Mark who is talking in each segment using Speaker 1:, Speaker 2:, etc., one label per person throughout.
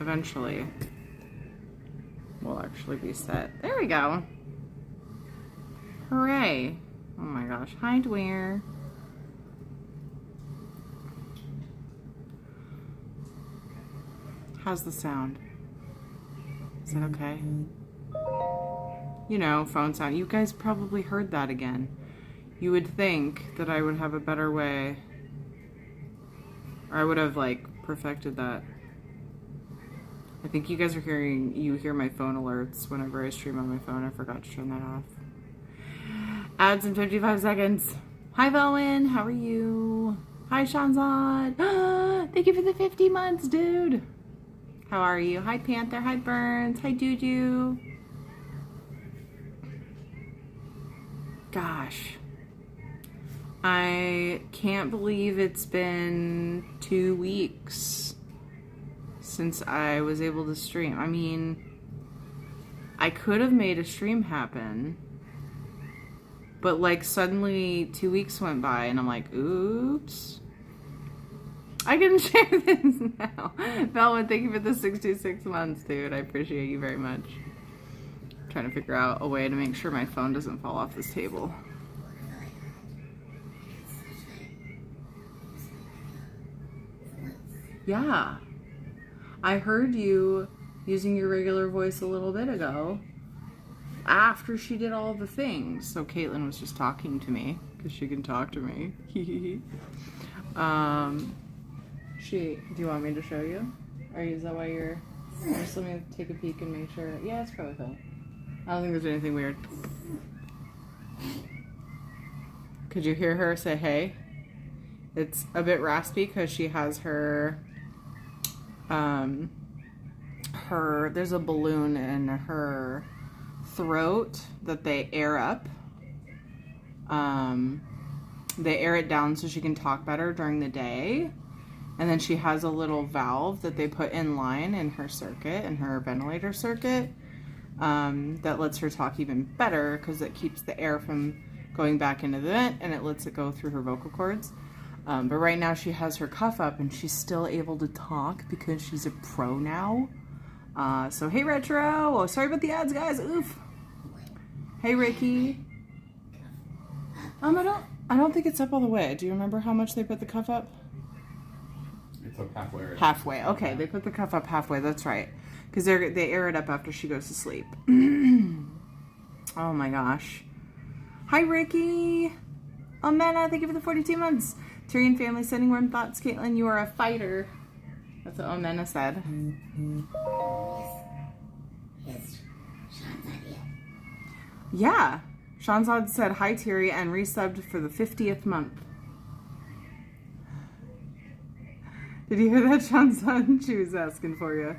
Speaker 1: eventually we'll actually be set. There we go. Hooray. Oh my gosh. Hi, Dwyer. How's the sound? Is that okay? You know, phone sound. You guys probably heard that again. You would think that I would have a better way, or I would have like perfected that. I think you guys are hearing, you hear my phone alerts whenever I stream on my phone. I forgot to turn that off. Ads in 55 seconds. Hi, Velwin. How are you? Hi, Shanzad. Thank you for the 50 months, dude. How are you? Hi, Panther. Hi, Burns. Hi, Juju. Gosh. I can't believe it's been 2 weeks since I was able to stream. I mean, I could have made a stream happen, but like suddenly 2 weeks went by and I'm like, oops. I can share this now. Velma, thank you for the 66 months, dude. I appreciate you very much. I'm trying to figure out a way to make sure my phone doesn't fall off this table. Yeah. I heard you using your regular voice a little bit ago after she did all the things. So Caitlin was just talking to me because she can talk to me. Do you want me to show you? Or is that why you're... Just let me take a peek and make sure. Yeah, it's probably fine. I don't think there's anything weird. Could you hear her say hey? It's a bit raspy because she has her... there's a balloon in her throat that they air up. They air it down so she can talk better during the day. And then she has a little valve that they put in line in her circuit, in her ventilator circuit, that lets her talk even better because it keeps the air from going back into the vent and it lets it go through her vocal cords. But right now she has her cuff up and she's still able to talk because she's a pro now. So hey Retro, oh, sorry about the ads guys, oof. Hey Ricky. I don't think it's up all the way. Do you remember how much they put the cuff up?
Speaker 2: It's up halfway. Right?
Speaker 1: Halfway, okay, they put the cuff up halfway, that's right. Because they air it up after she goes to sleep. Oh my gosh. Hi Ricky. Oh Mena, thank you for the 42 months. Tyrion family sending warm thoughts. Caitlin, you are a fighter. That's what Omena said. Yeah. Shanzad said hi Terry and resubbed for the 50th month. Did you hear that, Shanzad? She was asking for you.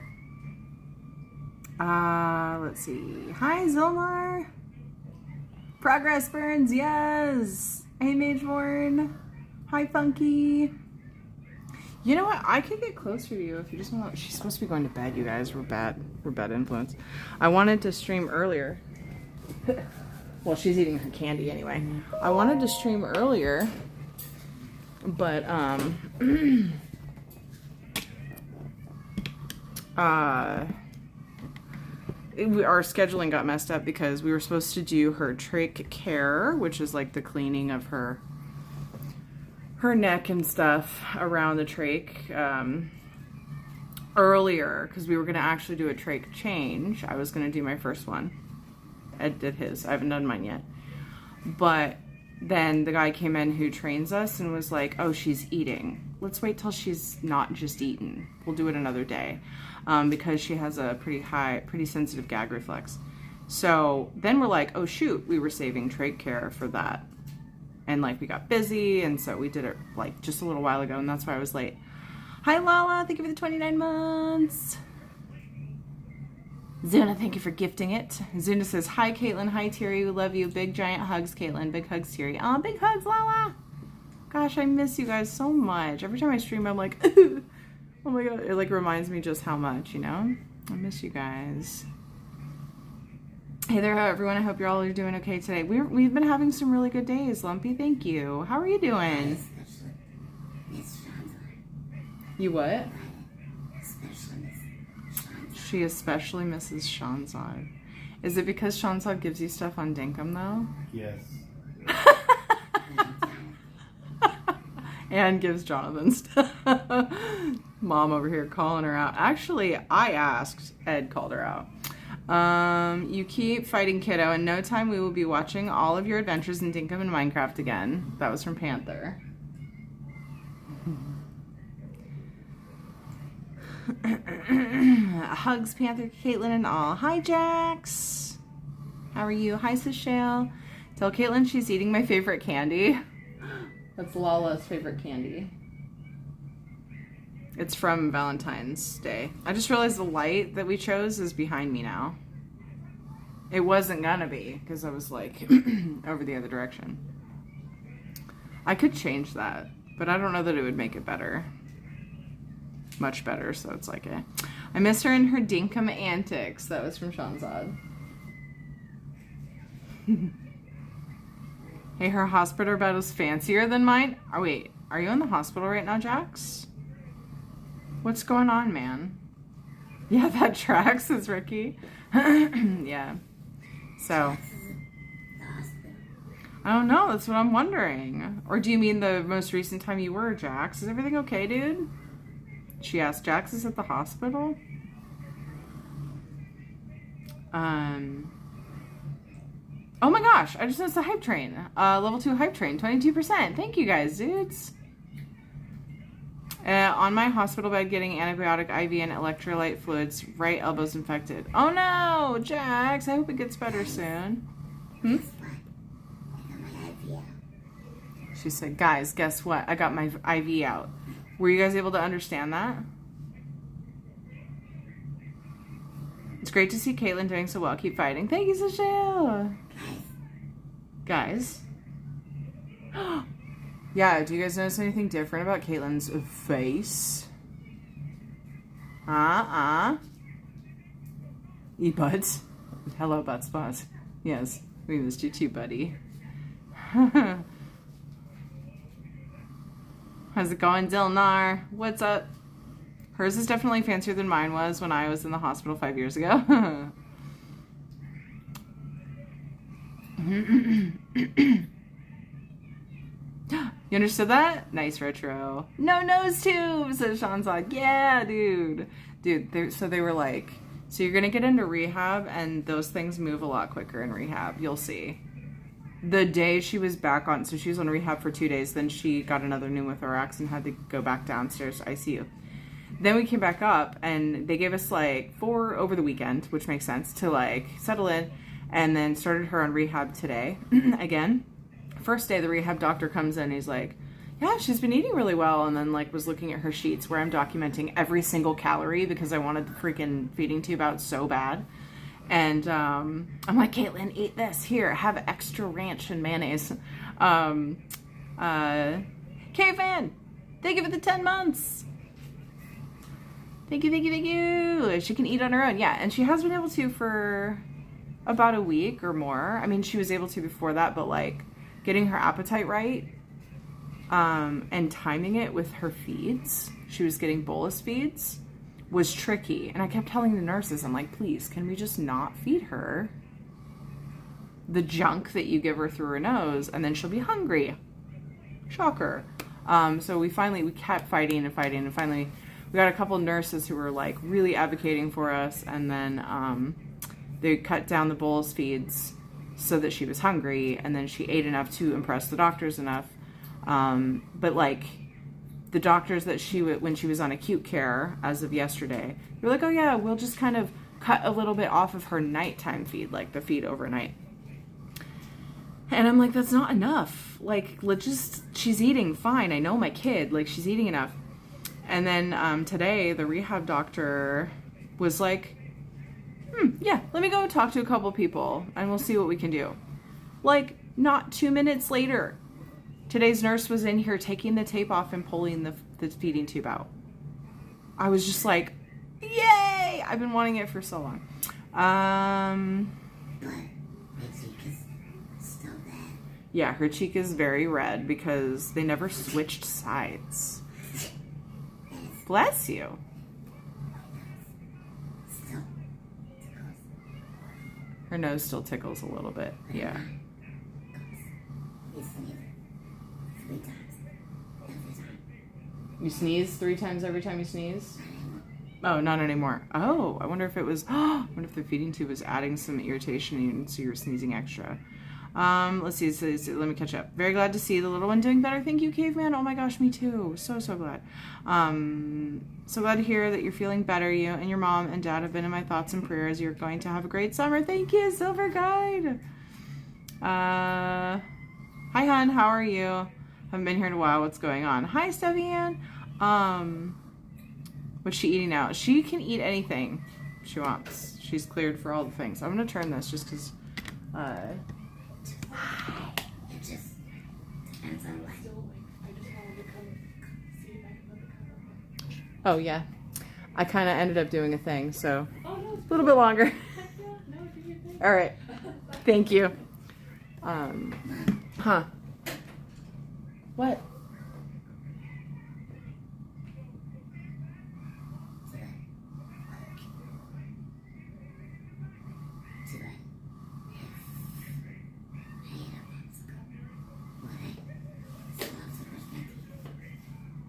Speaker 1: Let's see. Hi Zilmar. Progress Burns, yes. Hey Mageborn. Hi Funky. You know what? I could get closer to you if you just want to. She's supposed to be going to bed, you guys. We're bad influence. I wanted to stream earlier. Well, she's eating her candy anyway. I wanted to stream earlier, but our scheduling got messed up because we were supposed to do her trach care, which is like the cleaning of her neck and stuff around the trach, earlier, because we were going to actually do a trach change. I was going to do my first one. Ed did his. I haven't done mine yet. But then the guy came in who trains us and was like, oh, she's eating. Let's wait till she's not just eaten. We'll do it another day. Because she has a pretty sensitive gag reflex. So then we're like, oh shoot, we were saving trach care for that. And like we got busy, and so we did it like just a little while ago, and that's why I was late. Hi Lala, thank you for the 29 months. Zuna, thank you for gifting it. Zuna says, hi Caitlin, hi Terry, we love you. Big giant hugs, Caitlin. Big hugs, Terry. Oh, big hugs, Lala. Gosh, I miss you guys so much. Every time I stream, I'm like, oh my god. It like reminds me just how much, you know? I miss you guys. Hey there, everyone. I hope you're all doing okay today. We've been having some really good days. Lumpy, thank you. How are you doing? You what? She especially misses Shanzad. Is it because Shanzad gives you stuff on Dinkum, though?
Speaker 2: Yes.
Speaker 1: And gives Jonathan stuff. Mom over here calling her out. Actually, I asked. Ed called her out. You keep fighting, kiddo. In no time, we will be watching all of your adventures in Dinkum and Minecraft again. That was from Panther. Hugs, Panther, Caitlin, and all. Hi, Jax. How are you? Hi, Sashale. Tell Caitlin she's eating my favorite candy. That's Lala's favorite candy. It's from Valentine's Day. I just realized the light that we chose is behind me now. It wasn't gonna be, because I was like over the other direction. I could change that, but I don't know that it would make it better. Much better, so it's like I miss her in her Dinkum antics. That was from Shanzad. Hey, her hospital bed was fancier than mine. Oh, wait, are you in the hospital right now, Jax? What's going on, man? Yeah, that tracks, says Ricky. Yeah. So, I don't know. That's what I'm wondering. Or do you mean the most recent time you were, Jax? Is everything okay, dude? She asked, Jax is at the hospital? Oh my gosh, I just noticed the hype train. Level 2 hype train, 22%. Thank you guys, dudes. On my hospital bed getting antibiotic IV and electrolyte fluids, right elbow's infected. Oh no, Jax, I hope it gets better soon. She said, guys, guess what? I got my IV out. Were you guys able to understand that? It's great to see Caitlin doing so well. Keep fighting. Thank you, Sashale. Guys. Yeah, do you guys notice anything different about Caitlin's face? E-Buds. Hello, Butts Buzz. Yes, we missed you too, buddy. How's it going, Dilnar? What's up? Hers is definitely fancier than mine was when I was in the hospital 5 years ago. You understood that? Nice retro. No nose tubes, says Shanzad. Yeah, dude. Dude, so they were like, so you're going to get into rehab and those things move a lot quicker in rehab. You'll see. The day she was back on, so she was on rehab for 2 days, then she got another pneumothorax and had to go back downstairs to ICU. Then we came back up and they gave us like 4 over the weekend, which makes sense, to like settle in, and then started her on rehab today again. First day the rehab doctor comes in, he's like, yeah, she's been eating really well, and then like was looking at her sheets where I'm documenting every single calorie because I wanted the freaking feeding tube out so bad. And I'm like, Caitlin, eat this. Here, have extra ranch and mayonnaise. K-Fan, thank you for the 10 months. Thank you, thank you, thank you. She can eat on her own. Yeah, and she has been able to for about a week or more. I mean, she was able to before that, but like getting her appetite right and timing it with her feeds. She was getting bolus feeds. Was tricky, and I kept telling the nurses, I'm like, please, can we just not feed her the junk that you give her through her nose, and then she'll be hungry. Shocker. So we kept fighting, and finally we got a couple nurses who were like really advocating for us, and then they cut down the bolus feeds so that she was hungry, and then she ate enough to impress the doctors enough. But like the doctors that when she was on acute care as of yesterday, they were like, oh yeah, we'll just kind of cut a little bit off of her nighttime feed, like the feed overnight. And I'm like, that's not enough. Like, she's eating fine. I know my kid, like she's eating enough. And then today the rehab doctor was like, yeah, let me go talk to a couple people and we'll see what we can do. Like, not 2 minutes later, today's nurse was in here taking the tape off and pulling the feeding tube out. I was just like, yay! I've been wanting it for so long. Yeah, her cheek is very red because they never switched sides. Bless you. Her nose still tickles a little bit. Yeah. You sneeze 3 times every time you sneeze? Oh, not anymore. Oh, I wonder if it was, I wonder if the feeding tube was adding some irritation and so you're sneezing extra. Let's see, let me catch up. Very glad to see the little one doing better. Thank you, Caveman. Oh my gosh, me too. So glad. So glad to hear that you're feeling better. You and your mom and dad have been in my thoughts and prayers. You're going to have a great summer. Thank you, Silver Guide. Hi, hon. How are you? Haven't been here in a while. What's going on? Hi, Stevian. What's she eating now? She can eat anything she wants. She's cleared for all the things. I'm going to turn this just because...
Speaker 3: It just depends on what.
Speaker 1: Oh, yeah. I kind of ended up doing a thing, so a little bit longer. All right. Thank you. Huh. What?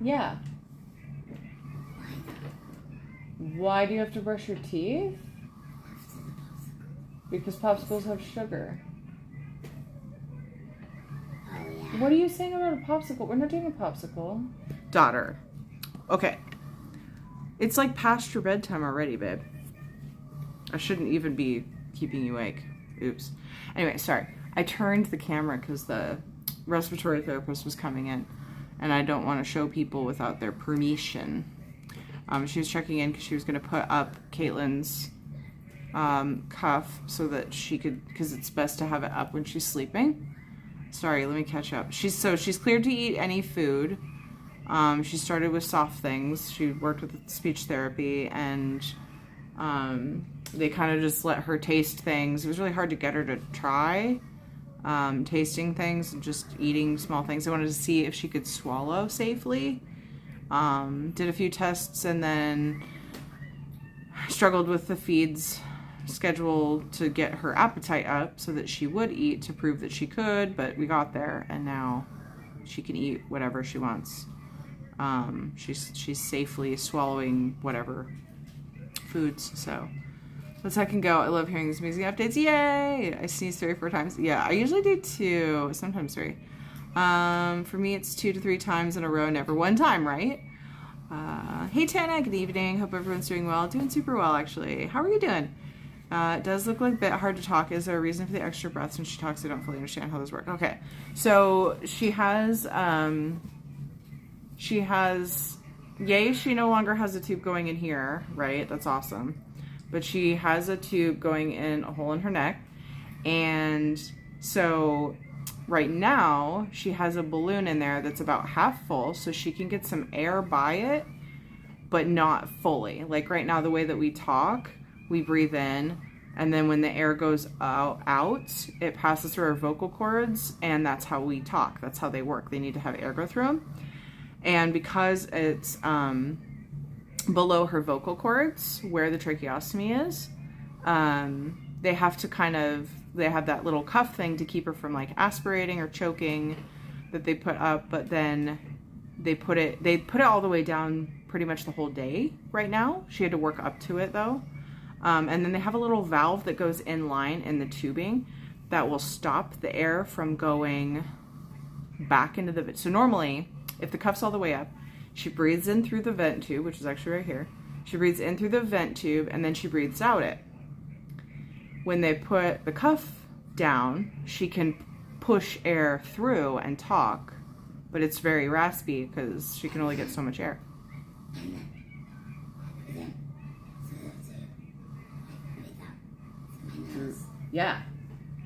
Speaker 1: Yeah. Why do you have to brush your teeth? Because popsicles have sugar.
Speaker 3: Oh, yeah.
Speaker 1: What are you saying about a popsicle? We're not doing a popsicle. Daughter. Okay. It's like past your bedtime already, babe. I shouldn't even be keeping you awake. Oops. Anyway, sorry. I turned the camera because the respiratory therapist was coming in. And I don't want to show people without their permission. She was checking in because she was going to put up Caitlin's cuff so that she could, because it's best to have it up when she's sleeping. Sorry, let me catch up. She's cleared to eat any food. She started with soft things. She worked with speech therapy, and they kind of just let her taste things. It was really hard to get her to try. Tasting things and just eating small things. I wanted to see if she could swallow safely. Did a few tests and then struggled with the feeds schedule to get her appetite up so that she would eat to prove that she could, but we got there and now she can eat whatever she wants. She's safely swallowing whatever foods, so let's I can go. I love hearing these amazing updates. Yay! I sneezed 3 or 4 times. Yeah, I usually do 2, sometimes 3. For me, it's 2 to 3 times in a row, never 1 time, right? Hey, Tana, good evening. Hope everyone's doing well. Doing super well, actually. How are you doing? It does look like a bit hard to talk. Is there a reason for the extra breaths when she talks? I don't fully understand how those work. Okay, so she has, yay, she no longer has a tube going in here, right? That's awesome. But she has a tube going in a hole in her neck. And so right now she has a balloon in there that's about half full, so she can get some air by it, but not fully. Like right now, the way that we talk, we breathe in, and then when the air goes out, it passes through our vocal cords, and that's how we talk. That's how they work. They need to have air go through them. And because it's below her vocal cords, where the tracheostomy is, they have to they have that little cuff thing to keep her from like aspirating or choking that they put up, but then they put it all the way down pretty much the whole day right now. She had to work up to it though. And then they have a little valve that goes in line in the tubing that will stop the air from going back into the, so normally if the cuff's all the way up, she breathes in through the vent tube, which is actually right here. She breathes in through the vent tube and then she breathes out it. When they put the cuff down, she can push air through and talk, but it's very raspy because she can only get so much air. Yeah.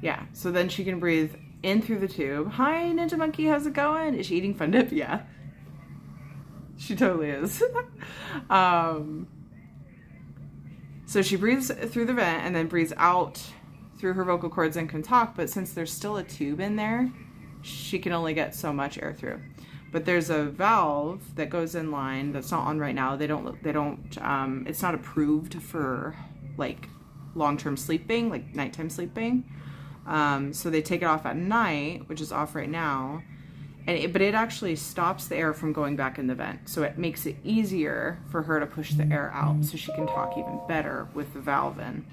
Speaker 1: Yeah. So then she can breathe in through the tube. Hi, Ninja Monkey. How's it going? Is she eating Fun Dip? Yeah. She totally is. So she breathes through the vent and then breathes out through her vocal cords and can talk. But since there's still a tube in there, she can only get so much air through. But there's a valve that goes in line that's not on right now. They don't, it's not approved for like long-term sleeping, like nighttime sleeping. So they take it off at night, which is off right now. But it actually stops the air from going back in the vent. So it makes it easier for her to push the air out so she can talk even better with the valve in.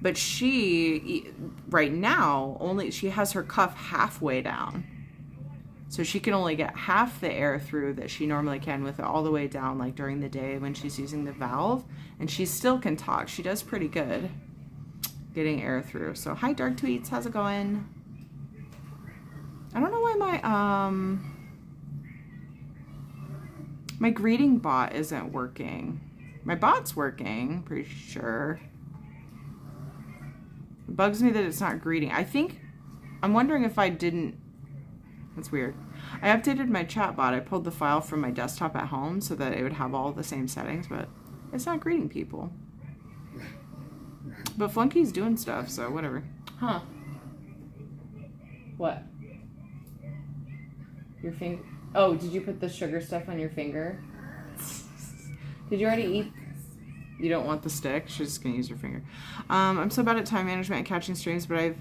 Speaker 1: But she, right now, she has her cuff halfway down. So she can only get half the air through that she normally can with it all the way down, like during the day when she's using the valve. And she still can talk. She does pretty good getting air through. So hi Dark Tweets, how's it going? I don't know why my greeting bot isn't working. My bot's working, pretty sure. It bugs me that it's not greeting. I'm wondering if I didn't, that's weird. I updated my chat bot. I pulled the file from my desktop at home so that it would have all the same settings, but it's not greeting people. But Flunky's doing stuff, so whatever. Huh. What? Your finger? Oh, did you put the sugar stuff on your finger? Did you already eat? You don't want the stick? She's just going to use her finger. I'm so bad at time management and catching streams, but I've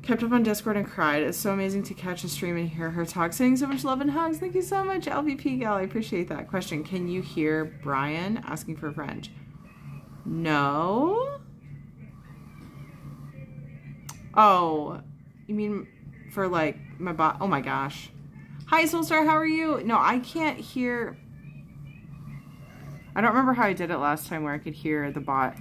Speaker 1: kept up on Discord and cried. It's so amazing to catch a stream and hear her talk. Sending so much love and hugs. Thank you so much, LVP Gal. I appreciate that. Question. Can you hear Brian asking for a friend? No. Oh, you mean for like my bot? Oh my gosh. Hi, Soulstar. How are you? No, I can't hear. I don't remember how I did it last time where I could hear the bot.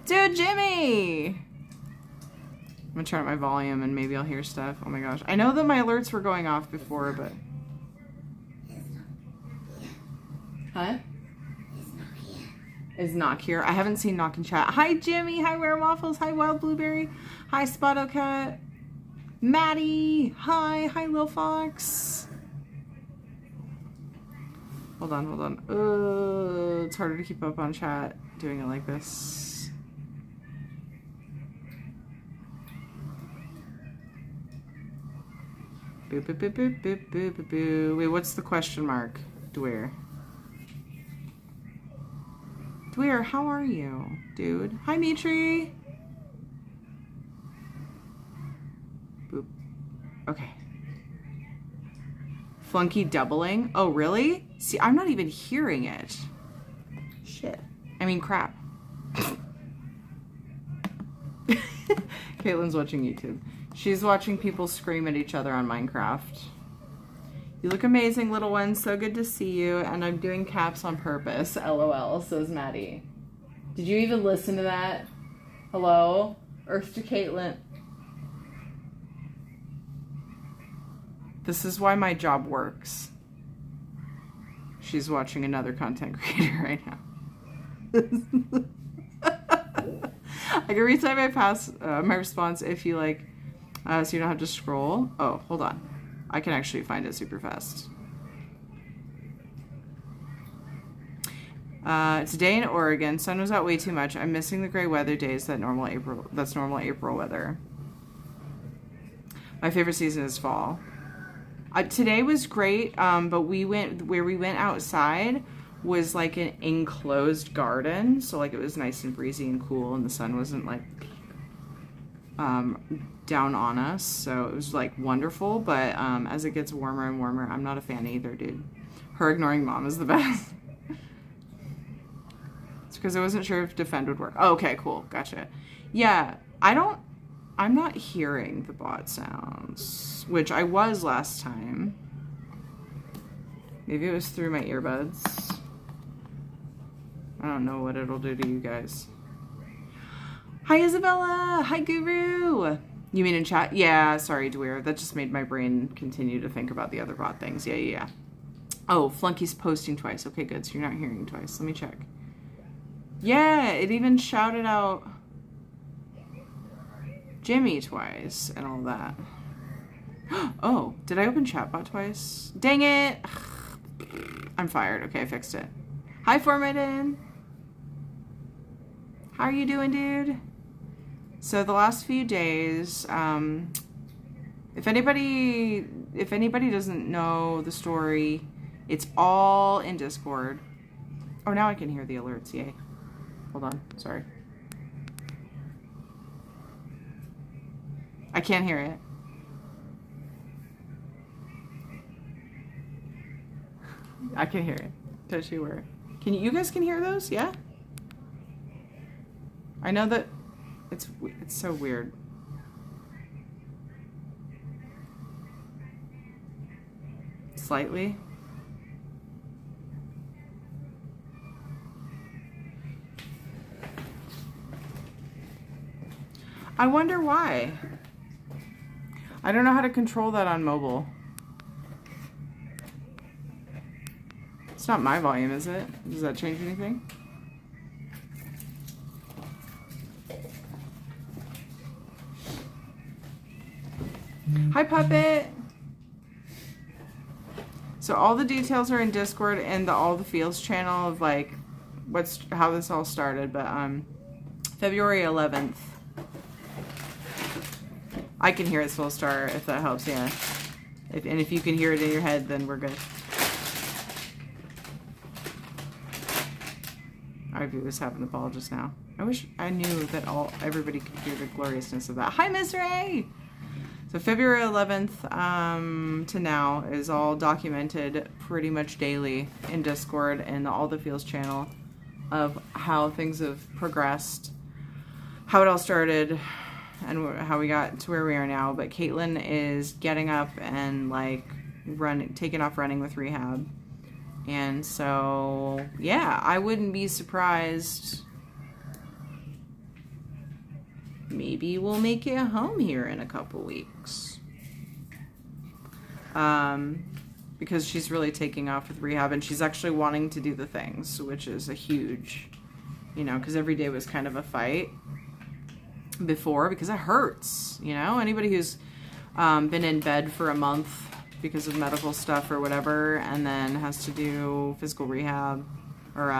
Speaker 1: Dude, Jimmy! I'm gonna turn up my volume and maybe I'll hear stuff. Oh my gosh. I know that my alerts were going off before, but... Huh? Is Knock here? I haven't seen Knock in chat. Hi, Jimmy. Hi, Ware Waffles. Hi, Wild Blueberry. Hi, Spotto Cat. Maddie. Hi. Hi, Lil Fox. Hold on. It's harder to keep up on chat doing it like this. Boop, boop, boop, boop, boop, boop, boop, boop. Wait, what's the question mark? Dwyer. Dwyer, how are you, dude? Hi, Mitri. Boop. Okay. Flunky doubling? Oh, really? See, I'm not even hearing it. Shit. I mean, crap. Caitlin's watching YouTube. She's watching people scream at each other on Minecraft. You look amazing, little one. So good to see you. And I'm doing caps on purpose. LOL, says Maddie. Did you even listen to that? Hello? Earth to Caitlin. This is why my job works. She's watching another content creator right now. Like every time I pass my response, if you like, so you don't have to scroll. Oh, hold on. I can actually find it super fast. It's a day in Oregon. Sun was out way too much. I'm missing the gray weather days that's normal April weather. My favorite season is fall. Today was great, but where we went outside was like an enclosed garden, so like it was nice and breezy and cool, and the sun wasn't like down on us, so it was like wonderful. But as it gets warmer and warmer, I'm not a fan either, dude. Her ignoring mom is the best. It's because I wasn't sure if defend would work. Oh, okay, cool, gotcha. Yeah, I'm not hearing the bot sounds, which I was last time. Maybe it was through my earbuds. I don't know what it'll do to you guys. Hi, Isabella. Hi, Guru. You mean in chat? Yeah, sorry, Dwyer. That just made my brain continue to think about the other bot things. Yeah. Oh, Flunky's posting twice. Okay, good. So you're not hearing twice. Let me check. Yeah, it even shouted out Jimmy twice and all that. Oh, did I open chatbot twice? Dang it! I'm fired. Okay, I fixed it. Hi, Formaden. How are you doing, dude? So the last few days, if anybody doesn't know the story, it's all in Discord. Oh, now I can hear the alerts. Yay. Hold on. Sorry. I can't hear it. I can hear it. Don't you worry. You guys can hear those? Yeah? I know that it's so weird. Slightly. I wonder why. I don't know how to control that on mobile. It's not my volume, is it? Does that change anything? Hi, Puppet. So all the details are in Discord and the All the Fields channel of like how this all started. But February 11th. I can hear it still start if that helps. Yeah. If you can hear it in your head, then we're good. I view this happened to Paul just now. I wish I knew that everybody could hear the gloriousness of that. Hi, Miss Ray. So February 11th to now is all documented pretty much daily in Discord and the All the Fields channel of how things have progressed, how it all started, and how we got to where we are now. But Caitlin is getting up and like taking off running with rehab. And so, yeah, I wouldn't be surprised. Maybe we'll make it home here in a couple weeks. Because she's really taking off with rehab and she's actually wanting to do the things, which is a huge, because every day was kind of a fight before because it hurts, Anybody who's been in bed for a month because of medical stuff or whatever and then has to do physical rehab or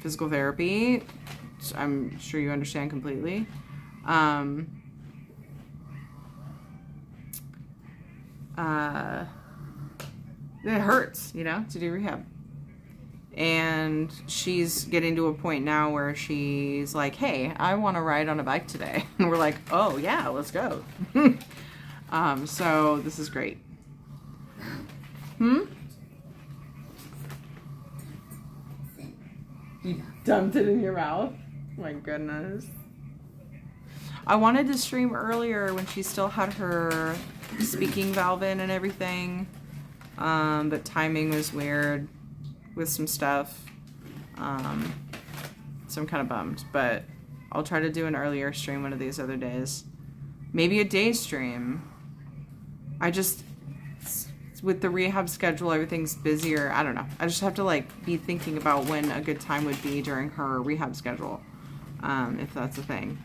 Speaker 1: physical therapy, I'm sure you understand completely. It hurts, to do rehab. And she's getting to a point now where she's like, hey, I want to ride on a bike today. And we're like, oh yeah, let's go. So this is great. You dumped it in your mouth? My goodness. I wanted to stream earlier when she still had her speaking valve in and everything. But timing was weird with some stuff. So I'm kind of bummed. But I'll try to do an earlier stream one of these other days. Maybe a day stream. With the rehab schedule, everything's busier. I don't know. I just have to be thinking about when a good time would be during her rehab schedule. If that's a thing.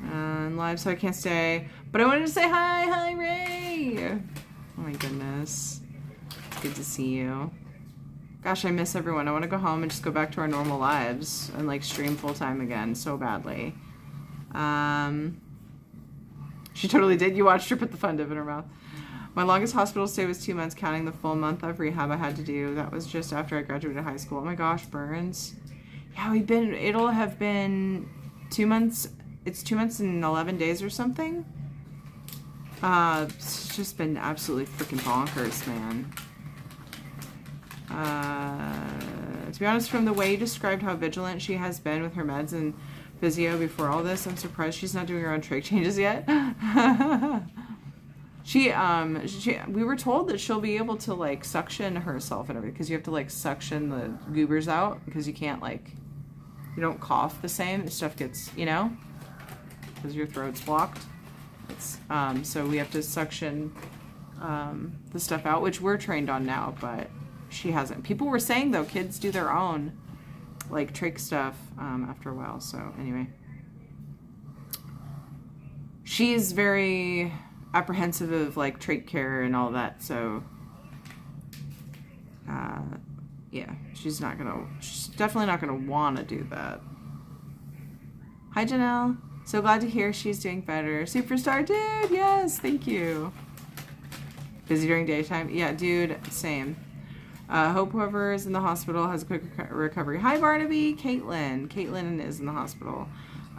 Speaker 1: Live, so I can't stay. But I wanted to say hi. Hi, Ray. Oh my goodness. Good to see you. Gosh, I miss everyone. I want to go home and just go back to our normal lives and stream full time again so badly. She totally did. You watched her put the fun dip in her mouth. My longest hospital stay was 2 months, counting the full month of rehab I had to do. That was just after I graduated high school. Oh my gosh, burns. Yeah, it'll have been 2 months. It's 2 months and 11 days or something. It's just been absolutely freaking bonkers, man. To be honest, from the way you described how vigilant she has been with her meds and physio before all this, I'm surprised she's not doing her own trach changes yet. We were told that she'll be able to suction herself and everything because you have to suction the goobers out because you can't you don't cough the same. Stuff gets, because your throat's blocked. It's so we have to suction the stuff out, which we're trained on now, but she hasn't. People were saying though, kids do their own trach stuff after a while. So anyway, she's very apprehensive of trach care and all that. So yeah, she's definitely not gonna want to do that. Hi Janelle. So glad to hear she's doing better. Superstar, dude. Yes, thank you. Busy during daytime? Yeah, dude, same. Hope, whoever is in the hospital, has a quick recovery. Hi, Barnaby. Caitlin is in the hospital.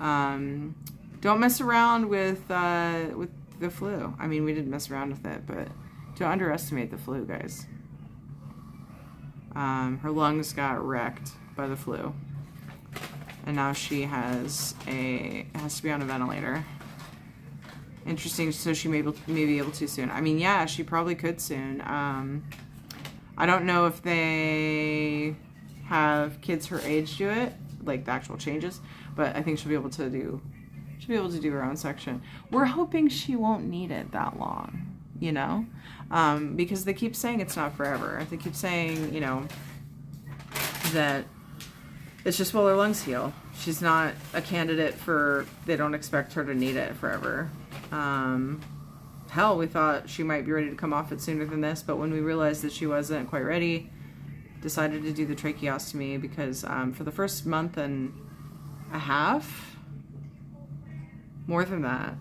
Speaker 1: Don't mess around with the flu. I mean, we didn't mess around with it, but don't underestimate the flu, guys. Her lungs got wrecked by the flu, and now she has to be on a ventilator. Interesting. So she may be able to soon. I mean, yeah, she probably could soon. I don't know if they have kids her age do it, like the actual changes, but I think she'll be able to do her own section. We're hoping she won't need it that long, you know, because they keep saying it's not forever. They keep saying, you know, that it's just while her lungs heal. She's not a candidate they don't expect her to need it forever. Hell, we thought she might be ready to come off it sooner than this, but when we realized that she wasn't quite ready, decided to do the tracheostomy because for the first month and a half, more than that,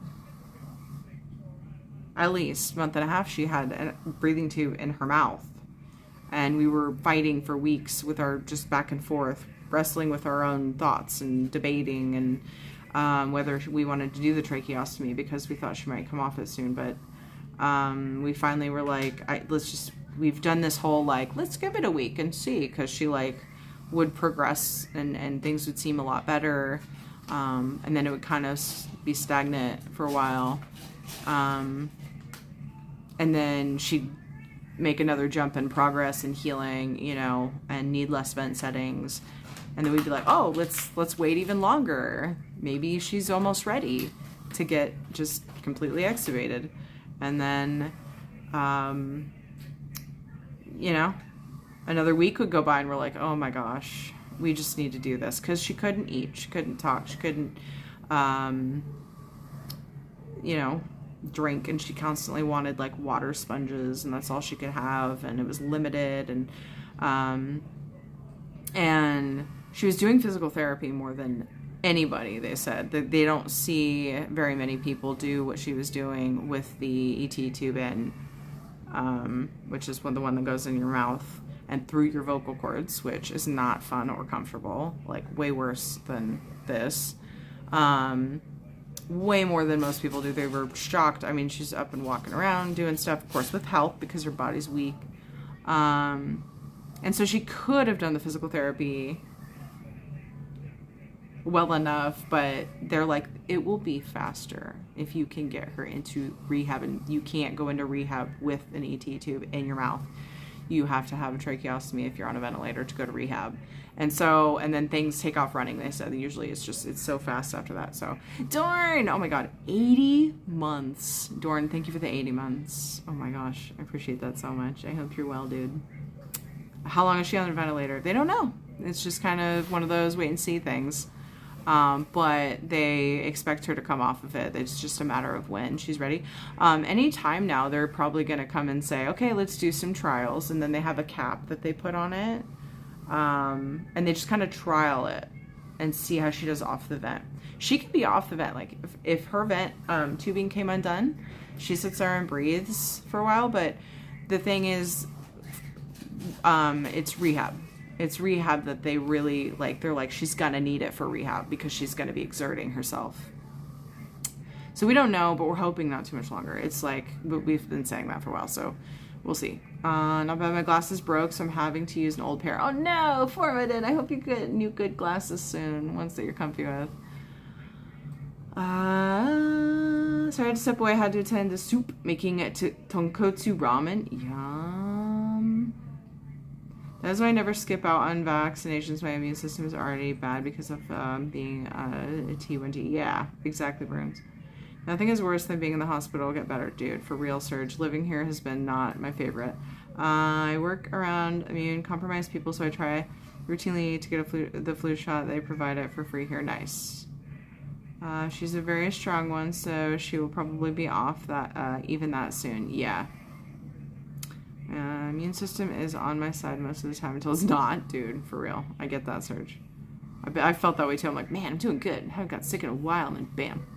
Speaker 1: at least month and a half, she had a breathing tube in her mouth, and we were fighting for weeks with our just back and forth, wrestling with our own thoughts and debating and whether we wanted to do the tracheostomy because we thought she might come off it soon. But we finally were like, we've done this whole, like, let's give it a week and see, because she, like, would progress and things would seem a lot better. And then it would kind of be stagnant for a while. And then she'd make another jump in progress and healing, you know, and need less vent settings. And then we'd be like, oh, let's wait even longer. Maybe she's almost ready to get just completely extubated. And then, you know, another week would go by and we're like, oh my gosh, we just need to do this. Because she couldn't eat, she couldn't talk, she couldn't, you know, drink. And she constantly wanted like water sponges, and that's all she could have. And it was limited. And she was doing physical therapy more than anybody. They said that they don't see very many people do what she was doing with the ET tube in, which is the one that goes in your mouth and through your vocal cords, which is not fun or comfortable, like way worse than this. Way more than most people do. They were shocked. I mean, she's up and walking around doing stuff, of course, with help because her body's weak. And so she could have done the physical therapy well enough, but they're like, it will be faster if you can get her into rehab, and you can't go into rehab with an ET tube in your mouth. You have to have a tracheostomy if you're on a ventilator to go to rehab. And then things take off running. They said usually it's so fast after that. So Dorn, oh my God, 80 months. Dorn, thank you for the 80 months. Oh my gosh, I appreciate that so much. I hope you're well, dude. How long is she on the ventilator? They don't know. It's just kind of one of those wait and see things. But they expect her to come off of it. It's just a matter of when she's ready. Anytime now, they're probably going to come and say, okay, let's do some trials. And then they have a cap that they put on it. And they just kind of trial it and see how she does off the vent. She could be off the vent. Like if her vent tubing came undone, she sits there and breathes for a while. But the thing is, it's rehab. It's rehab that they really like. They're like, she's gonna need it for rehab because she's gonna be exerting herself. So we don't know, but we're hoping not too much longer. It's like, we've been saying that for a while, so we'll see. Not bad, my glasses broke, so I'm having to use an old pair. Oh no, Formatin, I hope you get new good glasses soon, ones that you're comfy with. Sorry, I had to step away. I had to attend the soup making it to tonkotsu ramen. Yum. That's why I never skip out on vaccinations. My immune system is already bad because of being a T1T. Yeah, exactly, Bruins. Nothing is worse than being in the hospital. Get better, dude. For real, Surge. Living here has been not my favorite. I work around immune-compromised people, so I try routinely to get the flu shot. They provide it for free here. Nice. She's a very strong one, so she will probably be off that even that soon. Yeah. Immune system is on my side most of the time until it's not, dude. For real. I get that, Surge. I felt that way too. I'm like, man, I'm doing good. I haven't got sick in a while, and then bam.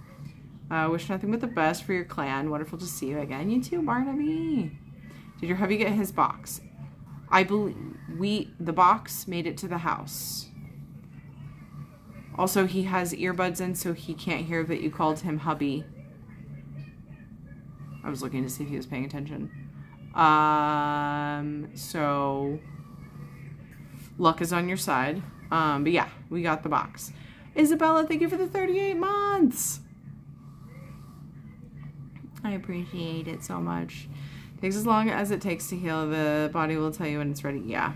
Speaker 1: Wish nothing but the best for your clan. Wonderful to see you again. You too, Barnaby. Did your hubby get his box? I believe the box made it to the house. Also, he has earbuds in, so he can't hear that you called him hubby. I was looking to see if he was paying attention. So luck is on your side. But yeah, we got the box. Isabella, thank you for the 38 months. I appreciate it so much. Takes as long as it takes to heal. The body will tell you when it's ready. Yeah.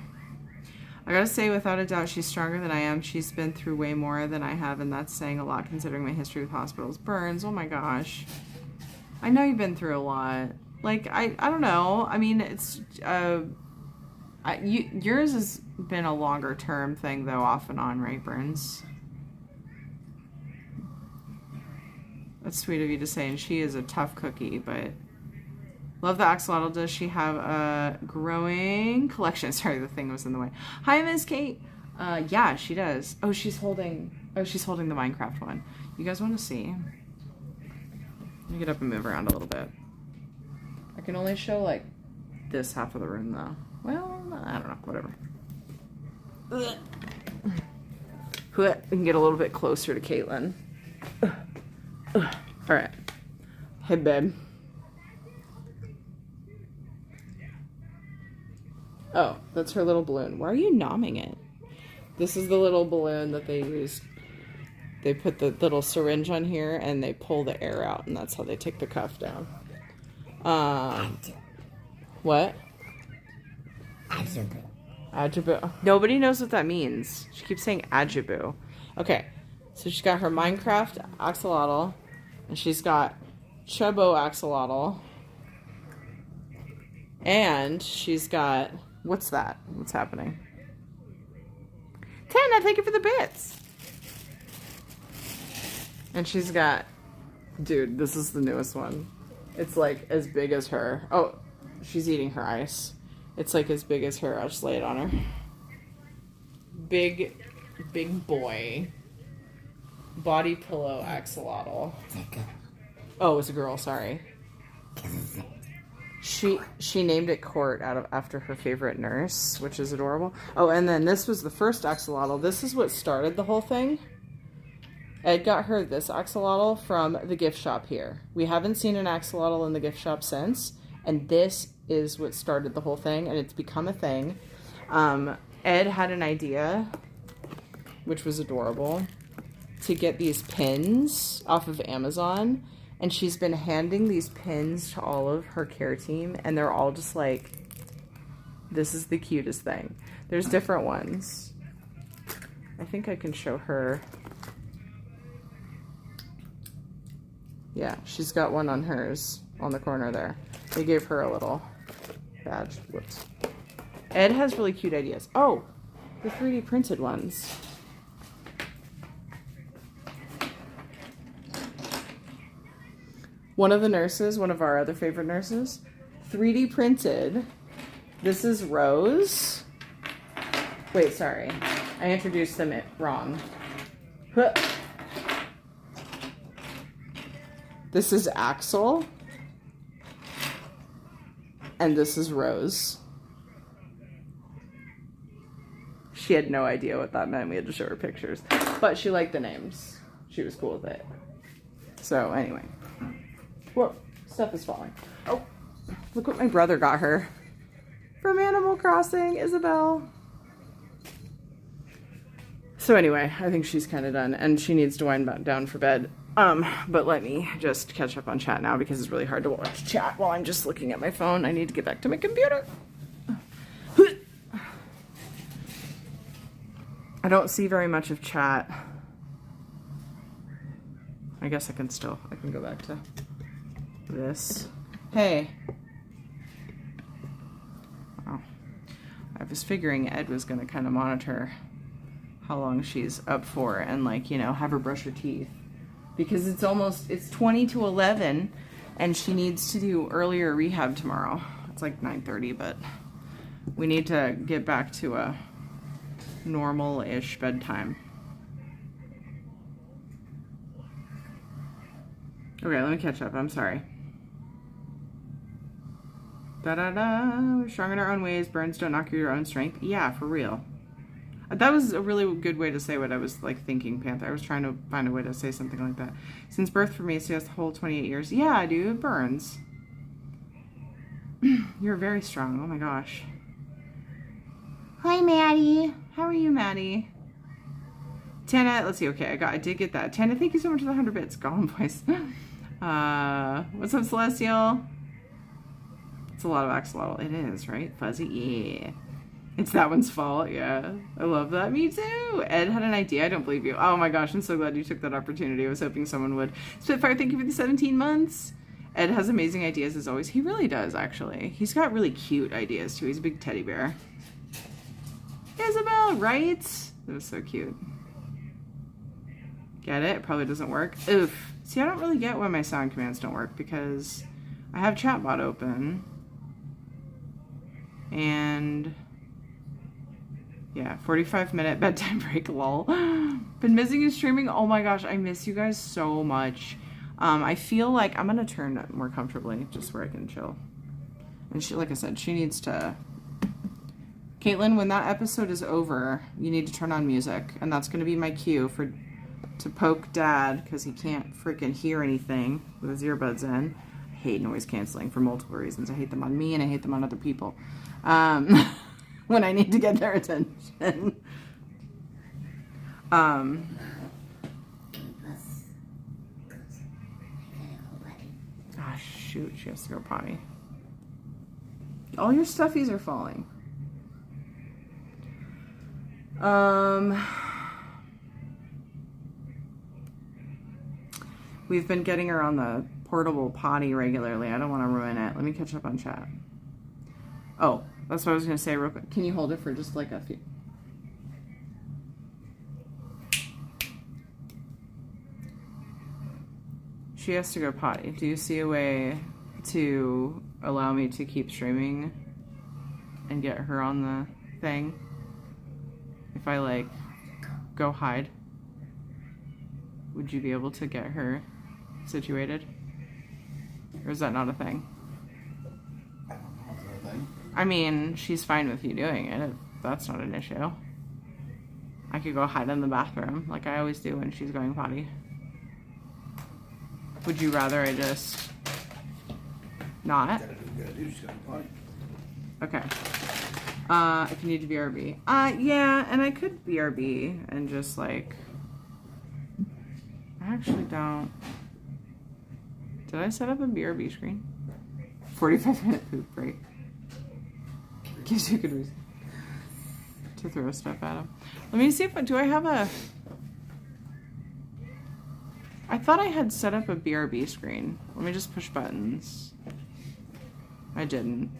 Speaker 1: I gotta say, without a doubt, she's stronger than I am. She's been through way more than I have, and that's saying a lot considering my history with hospitals. Burns, oh my gosh. I know you've been through a lot. Like, I don't know. I mean, it's, yours has been a longer term thing, though, off and on, right, Burns? That's sweet of you to say, and she is a tough cookie, but... Love the axolotl. Does she have a growing collection? Sorry, the thing was in the way. Hi, Miss Kate. Yeah, she does. Oh, she's holding the Minecraft one. You guys want to see? Let me get up and move around a little bit. I can only show, like, this half of the room, though. Well, I don't know. Whatever. We can get a little bit closer to Caitlin. All right. Hey, babe. Oh, that's her little balloon. Why are you nomming it? This is the little balloon that they used. They put the little syringe on here and they pull the air out, and that's how they take the cuff down. What? Ajibu. Nobody knows what that means. She keeps saying Ajibu. Okay, so she's got her Minecraft axolotl, and she's got Chubbo axolotl, and she's got... What's that? What's happening? Tana, thank you for the bits. And she's got... Dude, this is the newest one. It's like as big as her. Oh, she's eating her ice. It's like as big as her. I'll just lay it on her. Big boy. Body pillow axolotl. Oh, it was a girl, sorry. She named it Court after her favorite nurse, which is adorable. Oh, and then this was the first axolotl. This is what started the whole thing. Ed got her this axolotl from the gift shop here. We haven't seen an axolotl in the gift shop since, and this is what started the whole thing, and it's become a thing. Ed had an idea, which was adorable, to get these pins off of Amazon. And she's been handing these pins to all of her care team, and they're all just like, this is the cutest thing. There's different ones. I think I can show her. Yeah, she's got one on hers on the corner there. They gave her a little badge. Whoops. Ed has really cute ideas. Oh, the 3D printed ones. One of the nurses, one of our other favorite nurses, 3D printed. This is Rose. Wait, sorry. I introduced them wrong. Huh. This is Axel. And this is Rose. She had no idea what that meant. We had to show her pictures. But she liked the names. She was cool with it. So, anyway. Whoa, stuff is falling. Oh, look what my brother got her from Animal Crossing, Isabel. So anyway, I think she's kind of done, and she needs to wind down for bed. But let me just catch up on chat now because it's really hard to watch chat while I'm just looking at my phone. I need to get back to my computer. I don't see very much of chat. I guess I can go back to this. Hey. Oh. I was figuring Ed was going to kind of monitor how long she's up for and, like, you know, have her brush her teeth. Because it's 20 to 11 and she needs to do earlier rehab tomorrow. It's like 9:30, but we need to get back to a normal-ish bedtime. Okay, let me catch up. I'm sorry. Da-da-da. We're strong in our own ways. Burns don't knock your own strength. Yeah, for real. That was a really good way to say what I was like thinking, Panther. I was trying to find a way to say something like that. Since birth for me, so yes, the whole 28 years. Yeah, dude, it burns. You're very strong. Oh my gosh. Hi, Maddie. How are you, Maddie? Tana, let's see. Okay, I did get that. Tana, thank you so much for the 100 bits. Golem voice. What's up, Celestial? It's a lot of axolotl. It is, right? Fuzzy, yeah. It's that one's fault, yeah. I love that. Me too. Ed had an idea. I don't believe you. Oh my gosh, I'm so glad you took that opportunity. I was hoping someone would. Spitfire, thank you for the 17 months. Ed has amazing ideas as always. He really does, actually. He's got really cute ideas too. He's a big teddy bear. Isabel, right? That was so cute. Get it? It probably doesn't work. Oof. See, I don't really get why my sound commands don't work because I have chatbot open. And yeah, 45-minute bedtime break, lol. Been missing you streaming. Oh my gosh, I miss you guys so much. I feel like I'm gonna turn more comfortably just where I can chill. And she, like I said, she needs to. Caitlin, when that episode is over, you need to turn on music, and that's gonna be my cue to poke Dad because he can't freaking hear anything with his earbuds in. I hate noise canceling for multiple reasons. I hate them on me and I hate them on other people. When I need to get their attention. Ah, shoot, she has to go potty. All your stuffies are falling. We've been getting her on the portable potty regularly. I don't want to ruin it. Let me catch up on chat. Oh, that's what I was going to say real quick. Can you hold it for just like a few? She has to go potty. Do you see a way to allow me to keep streaming and get her on the thing? If I like go hide, would you be able to get her situated? Or is that not a thing? I mean, she's fine with you doing it. That's not an issue. I could go hide in the bathroom like I always do when she's going potty. Would you rather I just not? Okay. If you need to BRB. Yeah, and I could BRB and just like... I actually don't... Did I set up a BRB screen? 45-minute poop break. Gives you a good reason to throw stuff at him. Let me see if... Do I have a... I thought I had set up a BRB screen. Let me just push buttons. I didn't.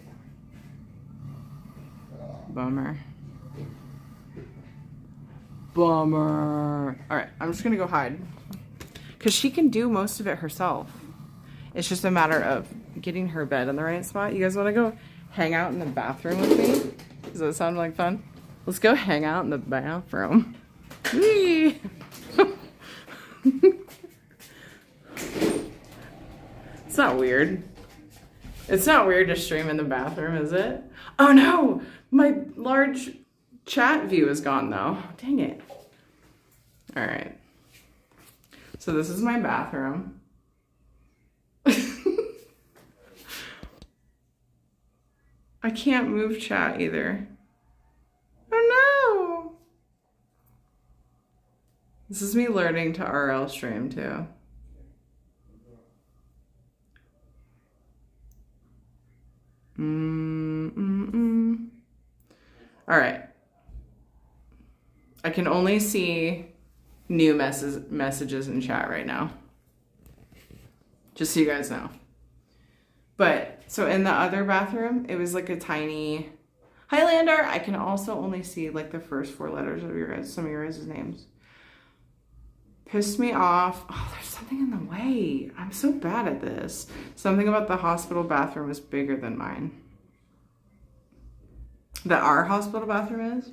Speaker 1: Bummer. Bummer. Alright, I'm just gonna go hide. Because she can do most of it herself. It's just a matter of getting her bed in the right spot. You guys want to go hang out in the bathroom with me? Does that sound like fun? Let's go hang out in the bathroom. Whee! It's not weird. It's not weird to stream in the bathroom, is it? Oh no! My large chat view is gone though. Dang it. Alright. So this is my bathroom. I can't move chat either. Oh no! This is me learning to RL stream too. All right. I can only see new messages in chat right now. Just so you guys know. But, so in the other bathroom, it was like a tiny... Highlander, I can also only see like the first 4 letters of some of your guys' names. Pissed me off. Oh, there's something in the way. I'm so bad at this. Something about the hospital bathroom is bigger than mine. That our hospital bathroom is.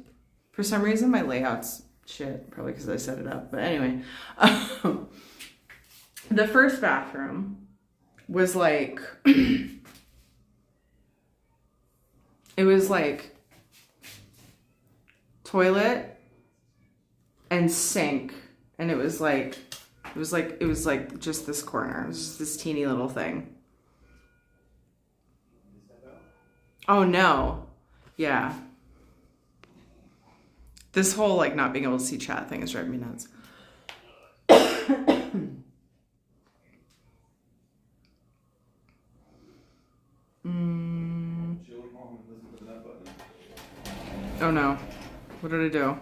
Speaker 1: For some reason, my layout's shit. Probably because I set it up. But anyway. The first bathroom was like... It was like toilet and sink, and it was like just this corner. It was just this teeny little thing. Oh no. Yeah. This whole like not being able to see chat thing is driving me nuts. Oh no. What did I do?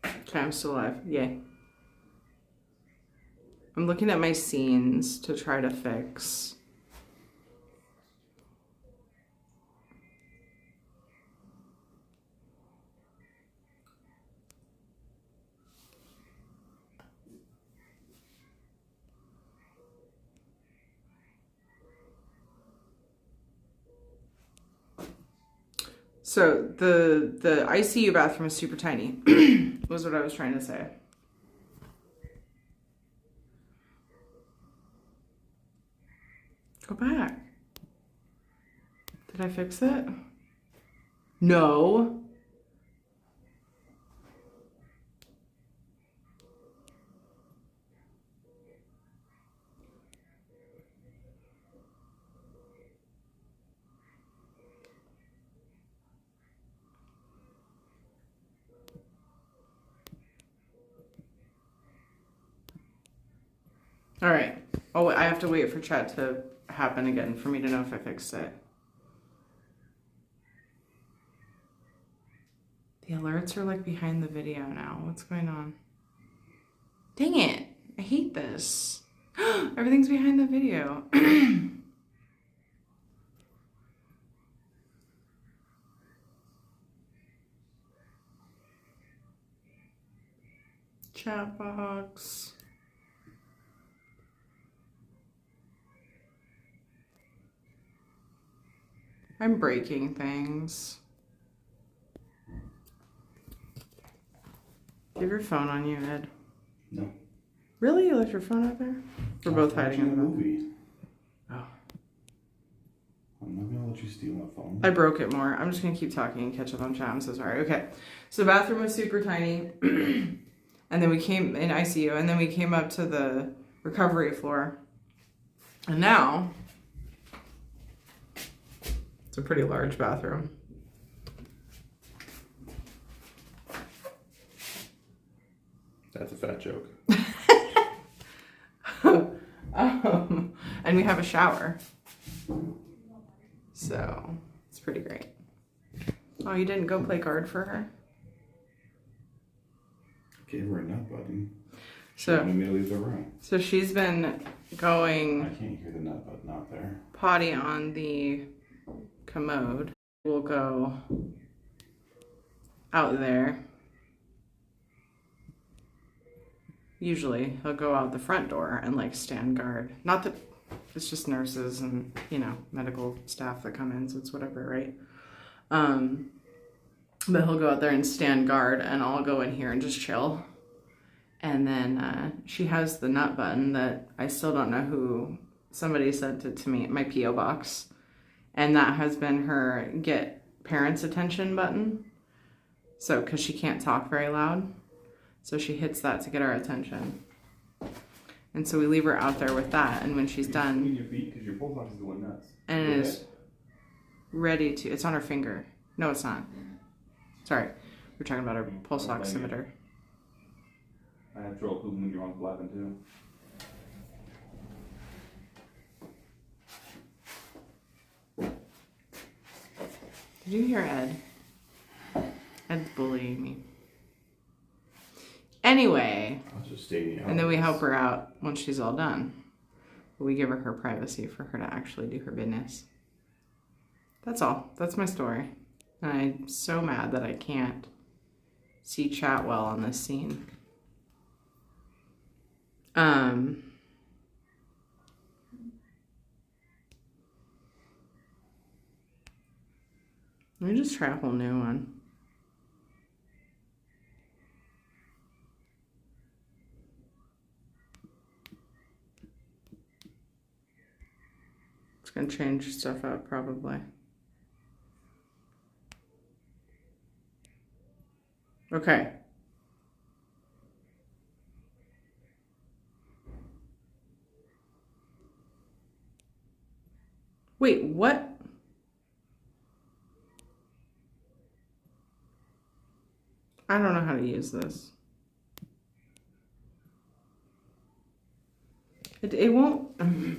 Speaker 1: Okay, I'm still alive. Yay. I'm looking at my scenes to try to fix. So the ICU bathroom is super tiny, was what I was trying to say. Go back. Did I fix it? No. All right. Oh, I have to wait for chat to happen again for me to know if I fixed it. The alerts are like behind the video now. What's going on? Dang it. I hate this. Everything's behind the video. Chat box. I'm breaking things. Do you have your phone on you, Ed?
Speaker 2: No.
Speaker 1: Really? You left your phone out there? We're both hiding in the
Speaker 2: movie.
Speaker 1: Oh.
Speaker 2: I'm not gonna let you steal my phone.
Speaker 1: I broke it more. I'm just gonna keep talking and catch up on chat. I'm so sorry. Okay. So the bathroom was super tiny. And then we came in ICU, and then we came up to the recovery floor. And now it's a pretty large bathroom.
Speaker 2: That's a fat joke.
Speaker 1: And we have a shower. So it's pretty great. Oh, you didn't go play guard for her?
Speaker 2: Gave her a nut button. She
Speaker 1: So,
Speaker 2: wanted me to leave the room.
Speaker 1: So she's been going
Speaker 2: I can't hear the nut button out there.
Speaker 1: potty on the commode. We'll go out there. Usually he'll go out the front door and like stand guard. Not that it's just nurses and, you know, medical staff that come in, so it's whatever, right? But he'll go out there and stand guard, and I'll go in here and just chill. And then she has the nut button that I still don't know who, somebody sent it to me, my P.O. box. And that has been her get parents' attention button. So, because she can't talk very loud. So she hits that to get our attention. And so we leave her out there with that. And when she's done,
Speaker 2: Clean your feet because your pulse ox is going nuts.
Speaker 1: and it is ready to, it's on her finger. No, it's not. Sorry. We're talking about her pulse oximeter.
Speaker 2: I have trouble pooping when your arm's blabbing too.
Speaker 1: Did you hear Ed? Ed's bullying me. Anyway,
Speaker 2: I was just stating.
Speaker 1: and then we help her out once she's all done. We give her her privacy for her to actually do her business. That's all. That's my story. And I'm so mad that I can't see chat well on this scene. Let me just try a whole new one. It's gonna change stuff up probably. Okay. Wait, what? I don't know how to use this. It won't,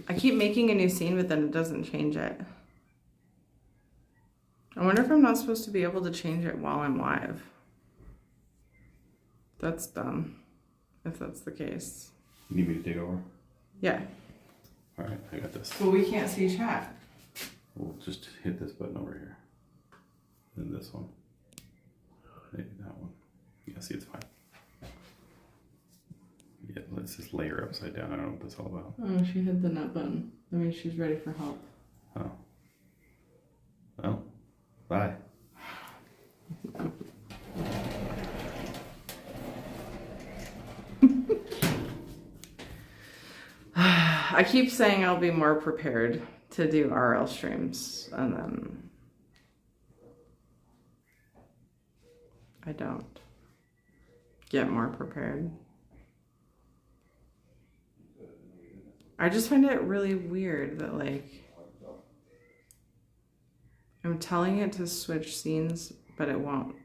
Speaker 1: I keep making a new scene, but then it doesn't change it. I wonder if I'm not supposed to be able to change it while I'm live. That's dumb, if that's the case.
Speaker 2: You need me to take over?
Speaker 1: Yeah.
Speaker 2: All right, I got this.
Speaker 1: Well, we can't see chat.
Speaker 2: We'll just hit this button over here. And this one. Maybe that one. Yeah, see, it's fine. Yeah, let's just lay her upside down. I don't know what that's all about.
Speaker 1: Oh, she hit the nut button. That means she's ready for help.
Speaker 2: Oh. Well, bye.
Speaker 1: I keep saying I'll be more prepared to do RL streams, and then I don't get more prepared. I just find it really weird that, like, I'm telling it to switch scenes, but it won't.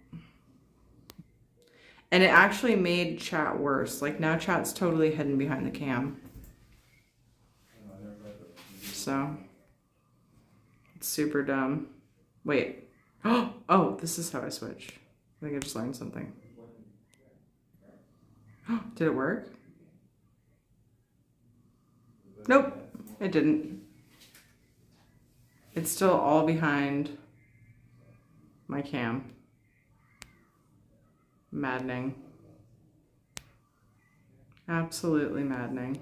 Speaker 1: And it actually made chat worse. Like, now chat's totally hidden behind the cam. So, it's super dumb. Wait. Oh, this is how I switch. I think I just learned something. Did it work? Nope, it didn't. It's still all behind my cam. Maddening. Absolutely maddening.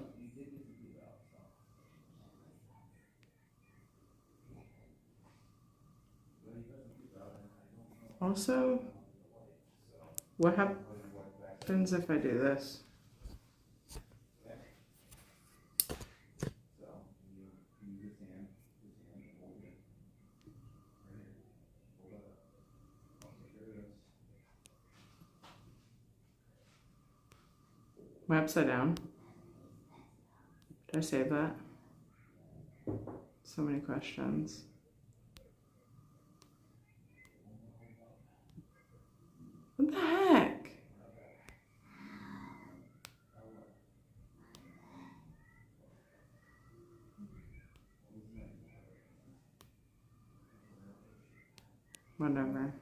Speaker 1: Also, what happens if I do this? Am I upside down? Did I save that? So many questions. What the heck? Whatever.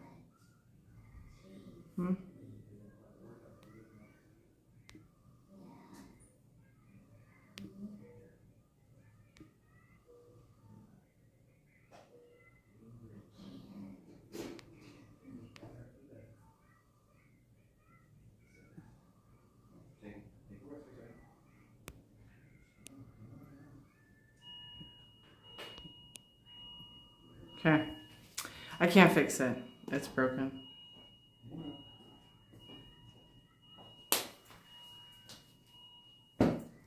Speaker 1: Okay. I can't fix it. It's broken.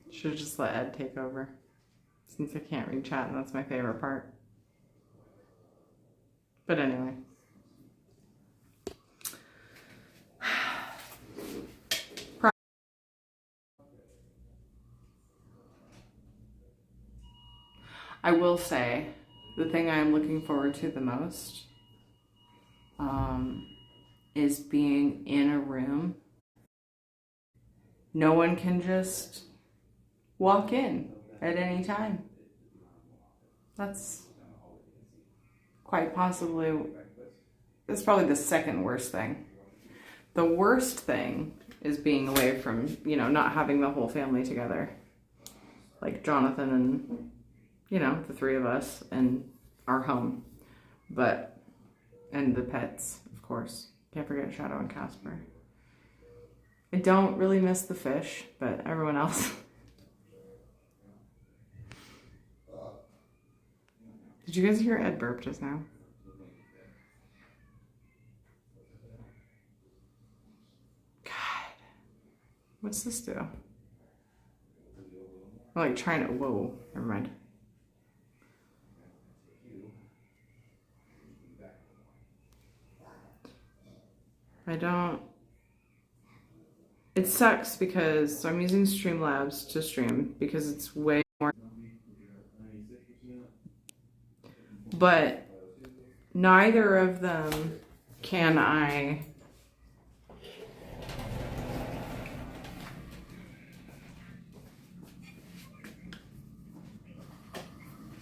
Speaker 1: Should just let Ed take over. Since I can't read chat, and that's my favorite part. But anyway. I will say, the thing I'm looking forward to the most is being in a room. No one can just walk in at any time. That's quite possibly, it's probably the second worst thing. The worst thing is being away from, not having the whole family together. Like Jonathan and, the three of us and our home. And the pets, of course. Can't forget Shadow and Casper. I don't really miss the fish, but everyone else. Did you guys hear Ed burp just now? What's this do? I'm like trying to, whoa, never mind. I don't, it sucks because I'm using Streamlabs to stream because it's way more, but neither of them can I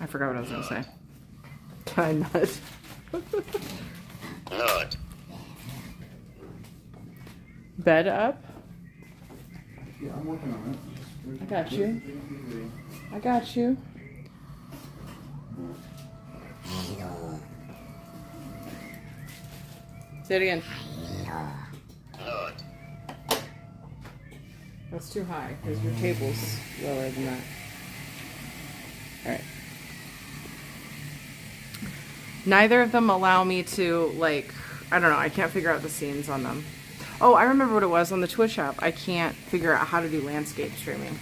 Speaker 1: forgot what I was gonna say. Tie nut.
Speaker 4: Nut.
Speaker 1: Bed up.
Speaker 2: Yeah, I'm working on it.
Speaker 1: I got you. I got you. Say it again.
Speaker 4: Nut.
Speaker 1: That's too high because your table's lower than that. All right. Neither of them allow me to, like, I don't know, I can't figure out the scenes on them. Oh, I remember what it was on the Twitch app. I can't figure out how to do landscape streaming,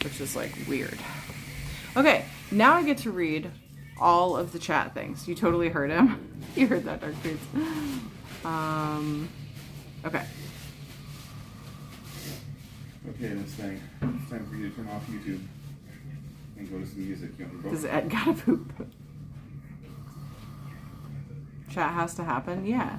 Speaker 1: which is, like, weird. Okay, now I get to read all of the chat things. You totally heard him. You heard that, Dark Foods. Okay.
Speaker 2: Okay, this thing. It's time for you to turn off YouTube and go to some music. You want to go?
Speaker 1: Does Ed gotta poop? Chat has to happen? Yeah.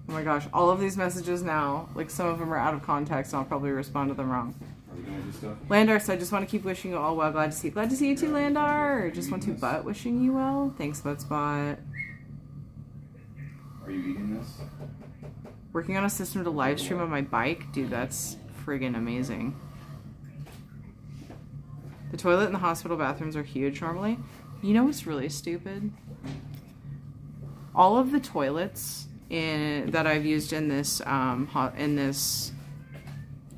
Speaker 1: Oh my gosh, all of these messages now, like some of them are out of context and I'll probably respond to them wrong.
Speaker 2: Are we doing this stuff?
Speaker 1: Landar, so I just want to keep wishing you all well. Glad to see you. Glad to see you too, Landar. Just want to butt wishing you well. Thanks, Buttspot.
Speaker 2: Are you eating this?
Speaker 1: Working on a system to live stream on my bike? Dude, that's friggin' amazing. The toilet and the hospital bathrooms are huge normally. You know what's really stupid? All of the toilets that I've used in this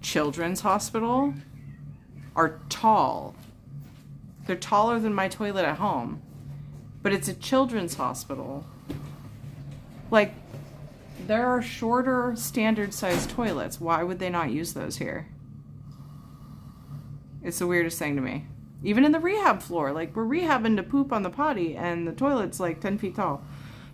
Speaker 1: children's hospital are tall. They're taller than my toilet at home, but it's a children's hospital. Like, there are shorter standard sized toilets. Why would they not use those here? It's the weirdest thing to me. Even in the rehab floor, like, we're rehabbing to poop on the potty and the toilet's like 10 feet tall.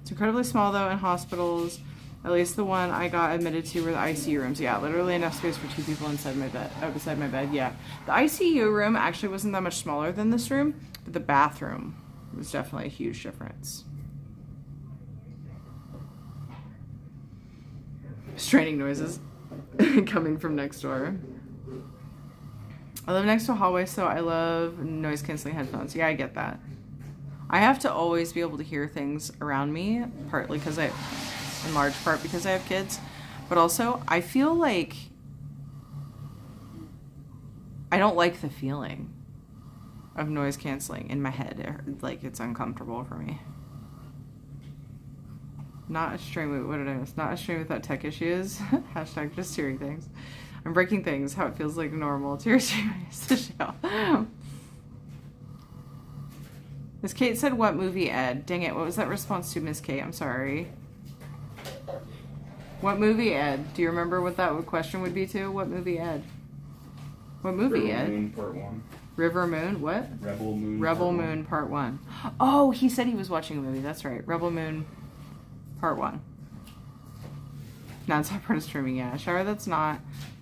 Speaker 1: It's incredibly small though in hospitals. At least the one I got admitted to were the ICU rooms. Yeah, literally enough space for 2 people inside my bed, beside my bed. Yeah, the ICU room actually wasn't that much smaller than this room, but the bathroom was definitely a huge difference. Straining noises coming from next door. I live next to a hallway, so I love noise canceling headphones. Yeah, I get that. I have to always be able to hear things around me, partly because in large part because I have kids, but also I feel like I don't like the feeling of noise canceling in my head. Like, it's uncomfortable for me. Not a stream with, what did I miss? Not a stream without tech issues. Hashtag just hearing things. I'm breaking things, how it feels like normal. Tears streaming is the show. Miss Kate said, what movie, Ed? Dang it, what was that response to, Miss Kate? I'm sorry. What movie, Ed? Do you remember what that question would be to? What movie, Ed? What movie,
Speaker 2: Rebel
Speaker 1: Ed?
Speaker 2: Moon Part 1.
Speaker 1: River Moon? What?
Speaker 2: Rebel Moon.
Speaker 1: Rebel Moon Part 1. Oh, he said he was watching a movie. That's right. Rebel Moon Part 1. Non-stop part of streaming, yeah. Shower, that's not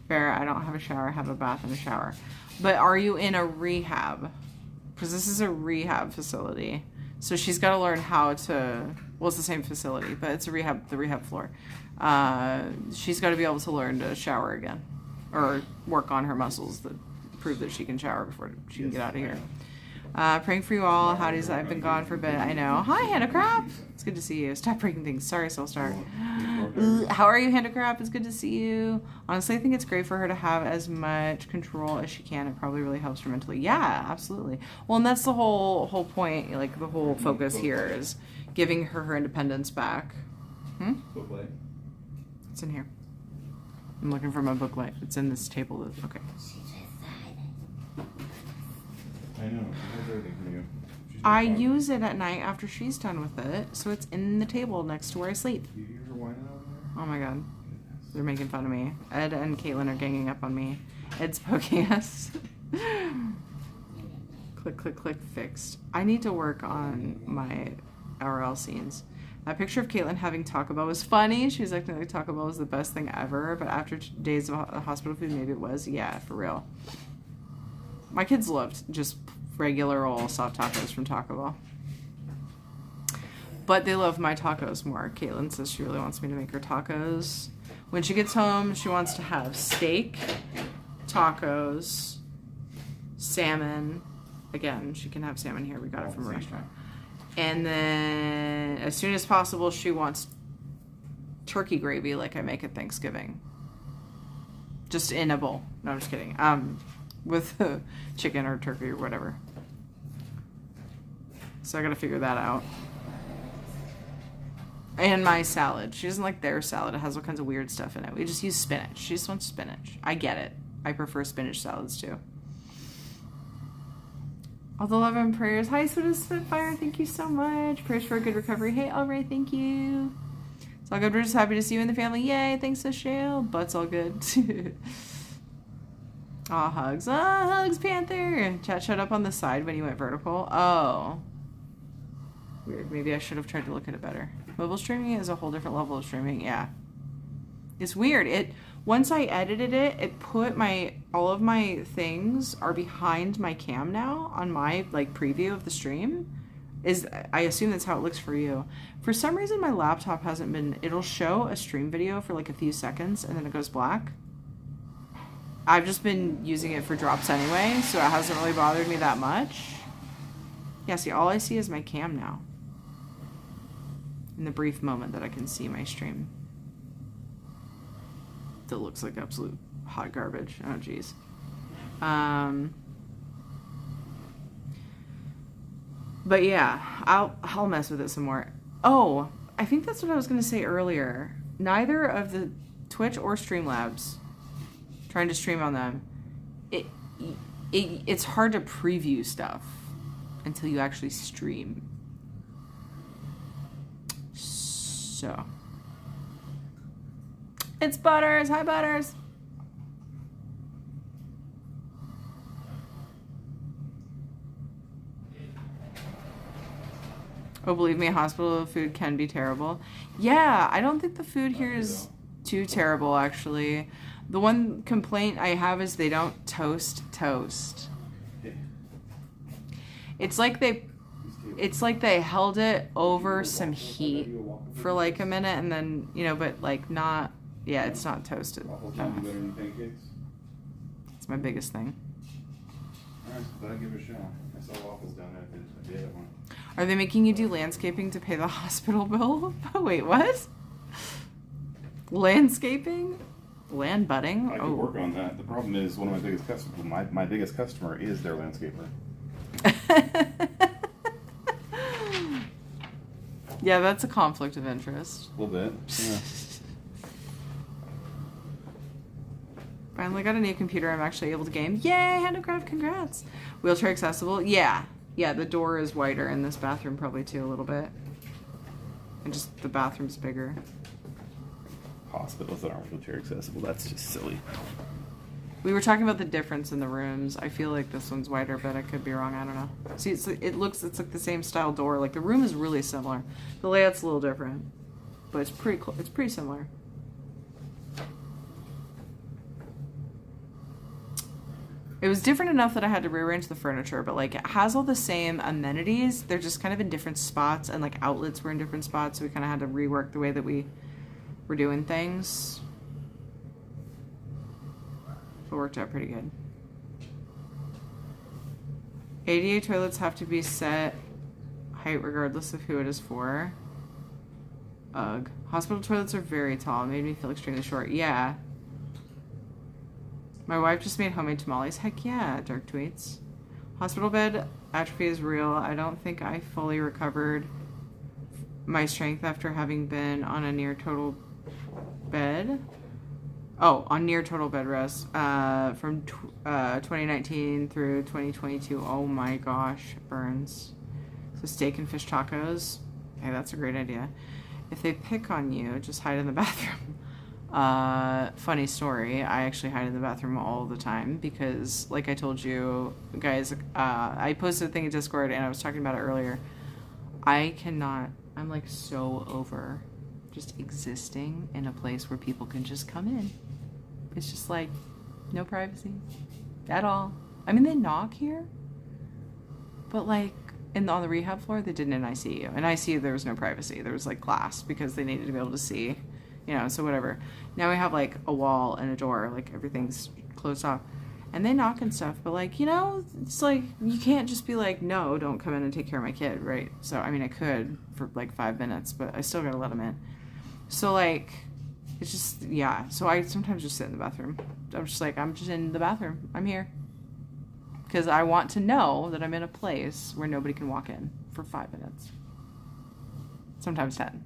Speaker 1: fair. I don't have a shower. I have a bath and a shower. But are you in a rehab? Because this is a rehab facility. So she's got to learn how to... Well, it's the same facility, but it's the rehab floor. She's got to be able to learn to shower again. Or work on her muscles that prove that she can shower before she can get out of here. Praying for you all. Howdy's, I've been gone for a bit. I know. Hi, Handicraft. It's good to see you. Stop breaking things. Sorry, Soulstar. How are you, Handicraft? It's good to see you. Honestly, I think it's great for her to have as much control as she can. It probably really helps her mentally. Yeah, absolutely. Well, and that's the whole point. Like, the whole focus here is giving her independence back.
Speaker 2: Book light.
Speaker 1: It's in here. I'm looking for my book light. It's in this table. Okay.
Speaker 2: I know. She has everything from you.
Speaker 1: I use it at night after she's done with it, so it's in the table next to where I sleep.
Speaker 2: Do you hear her whining out there?
Speaker 1: Oh my god.
Speaker 2: Goodness.
Speaker 1: They're making fun of me. Ed and Caitlin are ganging up on me. Ed's poking us. Click, click, click, fixed. I need to work on my RL scenes. That picture of Caitlin having Taco Bell was funny. She was acting like Taco Bell was the best thing ever, but after days of hospital food, maybe it was. Yeah, for real. My kids loved just regular old soft tacos from Taco Bell. But they love my tacos more. Caitlin says she really wants me to make her tacos. When she gets home, she wants to have steak, tacos, salmon. Again, she can have salmon here. We got it from a restaurant. And then, as soon as possible, she wants turkey gravy like I make at Thanksgiving. Just in a bowl. No, I'm just kidding. With chicken or turkey or whatever. So I gotta figure that out. And my salad. She doesn't like their salad. It has all kinds of weird stuff in it. We just use spinach. She just wants spinach. I get it. I prefer spinach salads too. All the love and prayers. Hi, Soda Spitfire. Thank you so much. Prayers for a good recovery. Hey, all right. Thank you. It's all good. We're just happy to see you in the family. Yay. Thanks, Michelle. But's all good. Aw, hugs. Ah, hugs, Panther. Chat showed up on the side when you went vertical. Oh. Weird. Maybe I should have tried to look at it better. Mobile streaming is a whole different level of streaming. Yeah. It's weird. Once I edited it, it put all of my things are behind my cam now on my preview of the stream. I assume that's how it looks for you. For some reason my laptop hasn't been, it'll show a stream video for a few seconds and then it goes black. I've just been using it for drops anyway, so it hasn't really bothered me that much. Yeah, see, all I see is my cam now. In the brief moment that I can see my stream. That looks like absolute hot garbage. Oh, geez. But yeah, I'll mess with it some more. Oh, I think that's what I was going to say earlier. Neither of the Twitch or Streamlabs, trying to stream on them, it's hard to preview stuff until you actually stream. So. It's Butters. Hi, Butters. Oh, believe me, hospital food can be terrible. Yeah, I don't think the food here is too terrible, actually. The one complaint I have is they don't toast. It's like they held it over some heat for a minute and then, but not. Yeah, it's not toasted. It's my biggest thing.
Speaker 2: Alright, so I'll give it a shot. I saw waffles down there. I did one.
Speaker 1: Are they making you do landscaping to pay the hospital bill? Wait, what? Landscaping? Land budding?
Speaker 2: I could work on that. The problem is one of my biggest customers. My biggest customer is their landscaper.
Speaker 1: Yeah, that's a conflict of interest.
Speaker 2: A little bit. Yeah.
Speaker 1: Finally got a new computer. I'm actually able to game. Yay, Handicraft, congrats. Wheelchair accessible. Yeah, the door is wider in this bathroom probably too a little bit. And just the bathroom's bigger.
Speaker 2: Hospitals that aren't wheelchair accessible. That's just silly.
Speaker 1: We were talking about the difference in the rooms. I feel like this one's wider, but I could be wrong. I don't know. See, it's like the same style door. The room is really similar. The layout's a little different, but it's pretty similar. It was different enough that I had to rearrange the furniture, but it has all the same amenities. They're just kind of in different spots, and outlets were in different spots, so we kind of had to rework the way that we were doing things. It worked out pretty good. ADA toilets have to be set height regardless of who it is for. Ugh. Hospital toilets are very tall. It made me feel extremely short. Yeah. My wife just made homemade tamales. Heck yeah, Dark Tweets. Hospital bed atrophy is real. I don't think I fully recovered my strength after having been on a near total bed. Oh, on near total bed rest from 2019 through 2022. Oh my gosh, burns. So steak and fish tacos. Hey, that's a great idea. If they pick on you, just hide in the bathroom. Funny story. I actually hide in the bathroom all the time because, like I told you guys, I posted a thing in Discord and I was talking about it earlier. I cannot, I'm like so over just existing in a place where people can just come in. It's just like no privacy at all. I mean, they knock here, but like on the rehab floor, they did in an ICU. In ICU, there was no privacy. There was like glass because they needed to be able to see, you know, so whatever. Now we have like a wall and a door, like everything's closed off. And they knock and stuff, but like, you know, it's like, you can't just be like, no, don't come in and take care of my kid, right? So, I mean, I could for like 5 minutes, but I still gotta let them in. So like, it's just, yeah. So I sometimes just sit in the bathroom. I'm just like, I'm just in the bathroom. I'm here. Because I want to know that I'm in a place where nobody can walk in for 5 minutes. Sometimes 10.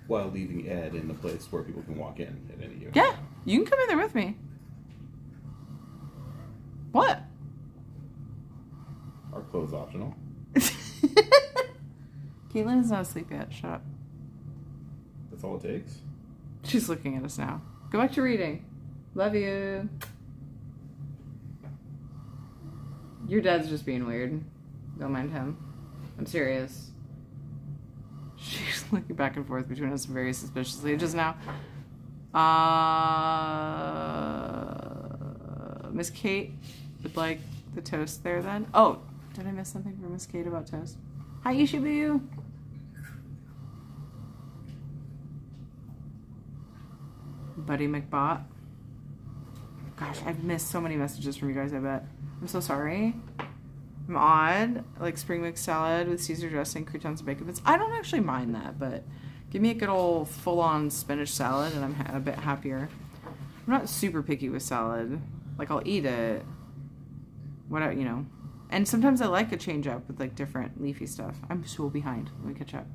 Speaker 2: While leaving Ed in the place where people can walk in at any given
Speaker 1: Yeah,
Speaker 2: time.
Speaker 1: you can come in there with me. What?
Speaker 2: Are clothes optional?
Speaker 1: Caitlin is not asleep yet. Shut up.
Speaker 2: That's all it takes?
Speaker 1: She's looking at us now. Go back to reading. Love you. Your dad's just being weird. Don't mind him. I'm serious. She's looking back and forth between us very suspiciously just now. Miss Kate would like the toast there then. Oh, did I miss something for Miss Kate about toast? Hi, Ishibu. Buddy McBot. Gosh, I've missed so many messages from you guys, I bet. I'm so sorry. I'm odd. Like spring mix salad with Caesar dressing, croutons, and bacon bits. I don't actually mind that, but give me a good old full-on spinach salad and I'm a bit happier. I'm not super picky with salad. Like, I'll eat it. What, you know. And sometimes I like a change up with like different leafy stuff. I'm so behind. Let me catch up.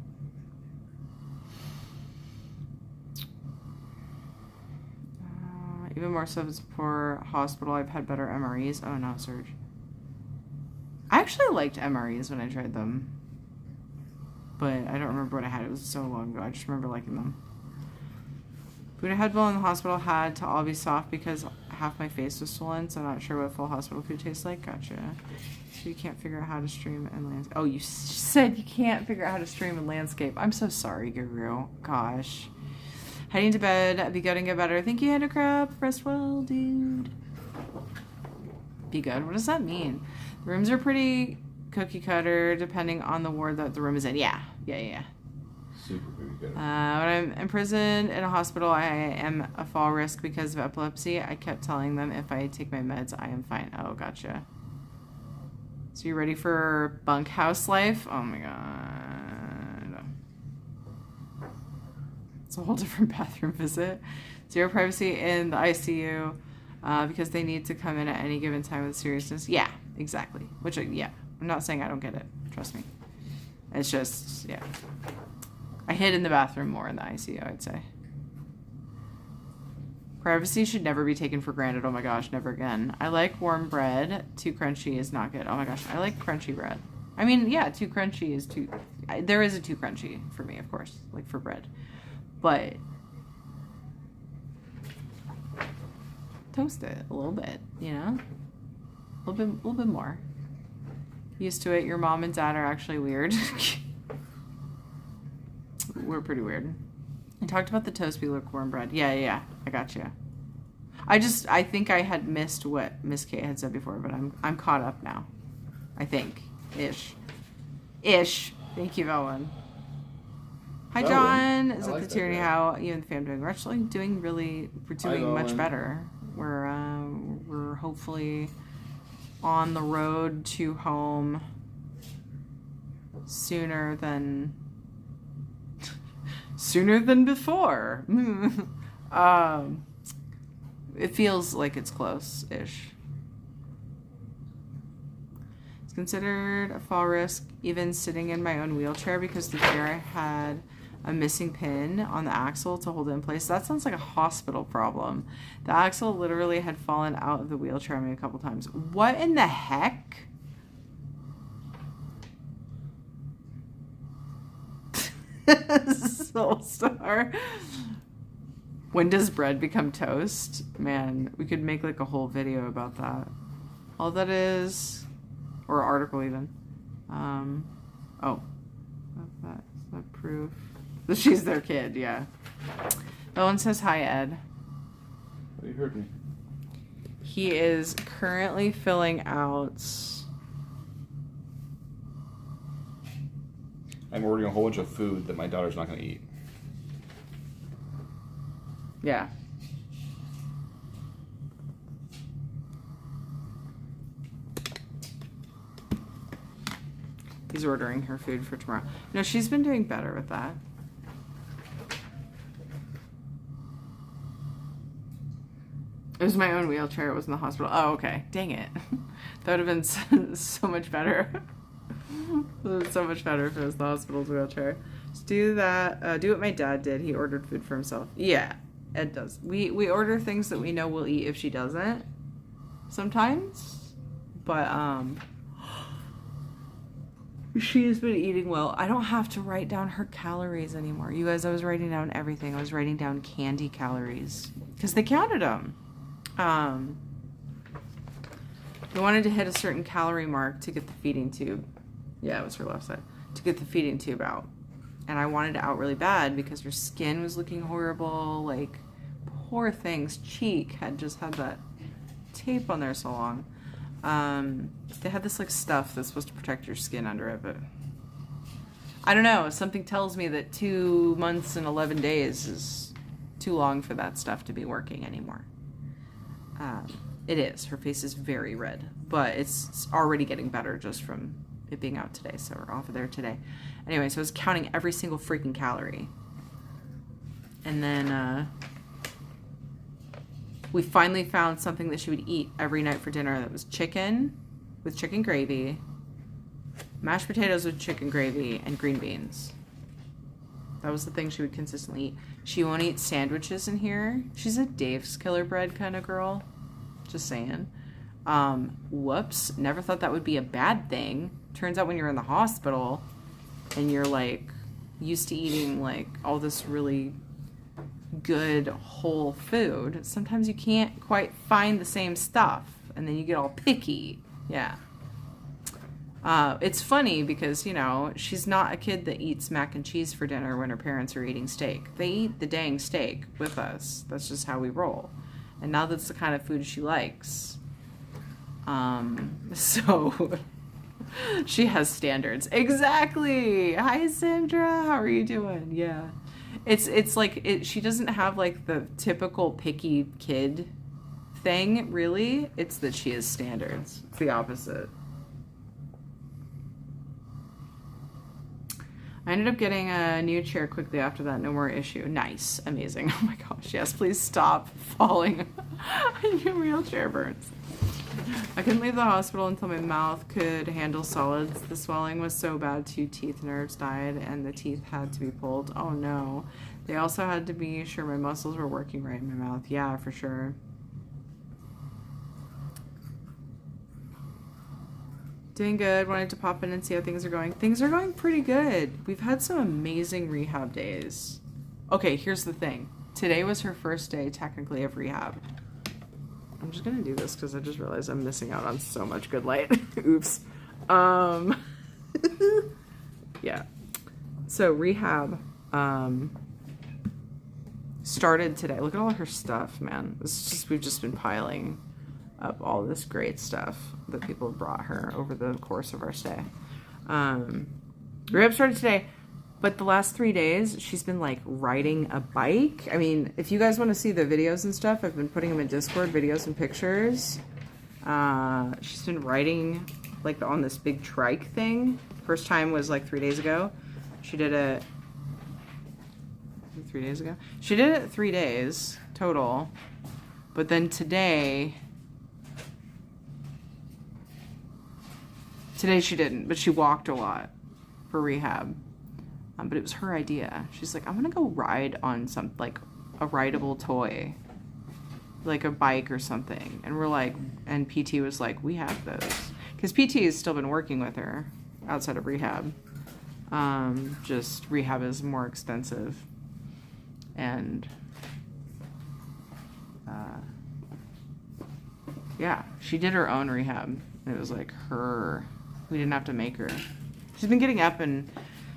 Speaker 1: Even more so if it's a poor hospital. I've had better MREs. Oh no, Serge. I actually liked MREs when I tried them. But I don't remember what I had. It was so long ago. I just remember liking them. Food I had while in the hospital had to all be soft because half my face was swollen, so I'm not sure what full hospital food tastes like. Gotcha. So you can't figure out how to stream and landscape. Oh, you said you can't figure out how to stream and landscape. I'm so sorry, Guru. Gosh. Heading to bed. Be good and get better. Thank you, Head of Crap. Rest well, dude. Be good. What does that mean? The rooms are pretty cookie cutter depending on the ward that the room is in. Yeah.
Speaker 2: Super cookie cutter.
Speaker 1: When I'm imprisoned in a hospital, I am a fall risk because of epilepsy. I kept telling them if I take my meds, I am fine. Oh, gotcha. So you ready for bunkhouse life? Oh my god. It's a whole different bathroom visit. Zero privacy in the ICU because they need to come in at any given time with seriousness. Yeah, exactly. Which, yeah, I'm not saying I don't get it. Trust me. It's just, yeah. I hid in the bathroom more in the ICU, I'd say. Privacy should never be taken for granted. Oh my gosh, never again. I like warm bread. Too crunchy is not good. Oh my gosh, I like crunchy bread. I mean, yeah, too crunchy is too... There is a too crunchy for me, of course, like for bread. But toast it a little bit, you know? A little bit more. Used to it. Your mom and dad are actually weird. We're pretty weird. I talked about the toast be like warm bread. Yeah. I got you. I think I had missed what Miss Kate had said before, but I'm caught up now. I think. Ish. Thank you, Velwyn. Hi, John. Is it the tyranny how you and the fam doing? We're actually doing much better. We're hopefully on the road to home sooner than before. It feels like it's close-ish. It's considered a fall risk even sitting in my own wheelchair because the chair had a missing pin on the axle to hold it in place. That sounds like a hospital problem. The axle literally had fallen out of the wheelchair on me a couple times. What in the heck? Soul Star. When does bread become toast? Man, we could make like a whole video about that. All that is, or article even. Oh, is that proof? She's their kid, yeah. That one says, hi, Ed.
Speaker 2: Oh, you heard me.
Speaker 1: He is currently filling out...
Speaker 5: I'm ordering a whole bunch of food that my daughter's not going to eat.
Speaker 1: Yeah. He's ordering her food for tomorrow. No, she's been doing better with that. It was my own wheelchair. It wasn't the hospital. Oh, okay. Dang it. That would have been so much better. It would have been so much better if it was the hospital's wheelchair. Just do that. Do what my dad did. He ordered food for himself. Yeah, Ed does. We order things that we know we'll eat if she doesn't. Sometimes. But, she's been eating well. I don't have to write down her calories anymore. You guys, I was writing down everything. I was writing down candy calories. Because they counted them. We wanted to hit a certain calorie mark to get the feeding tube. Yeah, it was her left side. To get the feeding tube out. And I wanted it out really bad because her skin was looking horrible. Like, poor thing's cheek had just had that tape on there so long. They had this like stuff that's supposed to protect your skin under it, but I don't know. Something tells me that 2 months and 11 days is too long for that stuff to be working anymore. It is. Her face is very red, but it's already getting better just from it being out today. So we're off of there today. Anyway, so I was counting every single freaking calorie. And then, we finally found something that she would eat every night for dinner that was chicken with chicken gravy, mashed potatoes with chicken gravy, and green beans. That was the thing she would consistently eat. She won't eat sandwiches in here. She's a Dave's Killer Bread kind of girl. Just saying. Whoops. Never thought that would be a bad thing. Turns out when you're in the hospital and you're like used to eating like all this really good whole food, sometimes you can't quite find the same stuff and then you get all picky. Yeah. It's funny because, you know, she's not a kid that eats mac and cheese for dinner when her parents are eating steak. They eat the dang steak with us. That's just how we roll. And now that's the kind of food she likes. So she has standards. Exactly. Hi, Sandra. How are you doing? Yeah. It's like she doesn't have like the typical picky kid thing, really. It's that she has standards. It's the opposite. I ended up getting a new chair quickly after that. No more issue. Nice. Amazing. Oh my gosh. Yes, please stop falling on your wheelchair burns. I couldn't leave the hospital until my mouth could handle solids. The swelling was so bad 2 teeth nerves died and the teeth had to be pulled. Oh no. They also had to be sure my muscles were working right in my mouth. Yeah, for sure. Doing good. Wanted to pop in and see how things are going. Things are going pretty good. We've had some amazing rehab days. Okay, here's the thing. Today was her first day, technically, of rehab. I'm just going to do this because I just realized I'm missing out on so much good light. Oops. Yeah. So, rehab started today. Look at all her stuff, man. We've just been piling up all this great stuff that people have brought her over the course of our stay. Rehab started today, but the last 3 days she's been like riding a bike. I mean, if you guys want to see the videos and stuff, I've been putting them in Discord, videos and pictures. She's been riding like on this big trike thing. First time was like 3 days ago. She did it 3 days ago. She did it 3 days total, but then today she didn't, but she walked a lot for rehab. But it was her idea. She's like, I'm gonna go ride on some, like, a rideable toy. Like a bike or something. And we're like, and PT was like, we have those. Because PT has still been working with her outside of rehab. Just rehab is more expensive. And yeah, she did her own rehab. It was like her. We didn't have to make her. She's been getting up and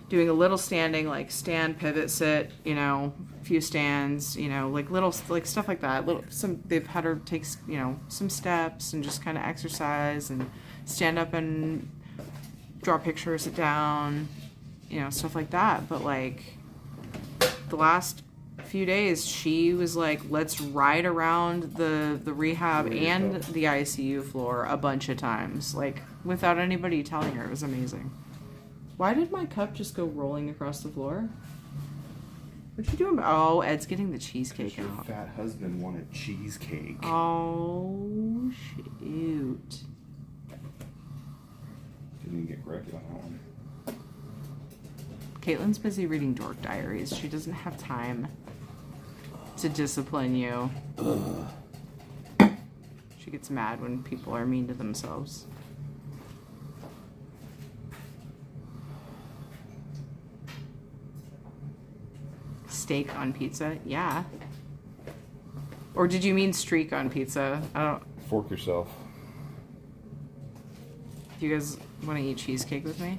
Speaker 1: doing a little standing, like stand, pivot, sit, you know, a few stands, you know, like little, like stuff like that. They've had her take, you know, some steps and just kind of exercise and stand up and draw pictures, sit down, you know, stuff like that. But like the last few days, she was like, let's ride around the rehab and the ICU floor a bunch of times, like without anybody telling her. It was amazing. Why did my cup just go rolling across the floor? What you doing? Oh, Ed's getting the cheesecake
Speaker 5: Your
Speaker 1: out.
Speaker 5: fat husband wanted cheesecake.
Speaker 1: Oh, shoot.
Speaker 5: Didn't even get corrected on that one.
Speaker 1: Caitlin's busy reading Dork Diaries. She doesn't have time to discipline you. She gets mad when people are mean to themselves. Steak on pizza? Yeah. Or did you mean streak on pizza? I don't...
Speaker 5: Fork yourself.
Speaker 1: Do you guys want to eat cheesecake with me?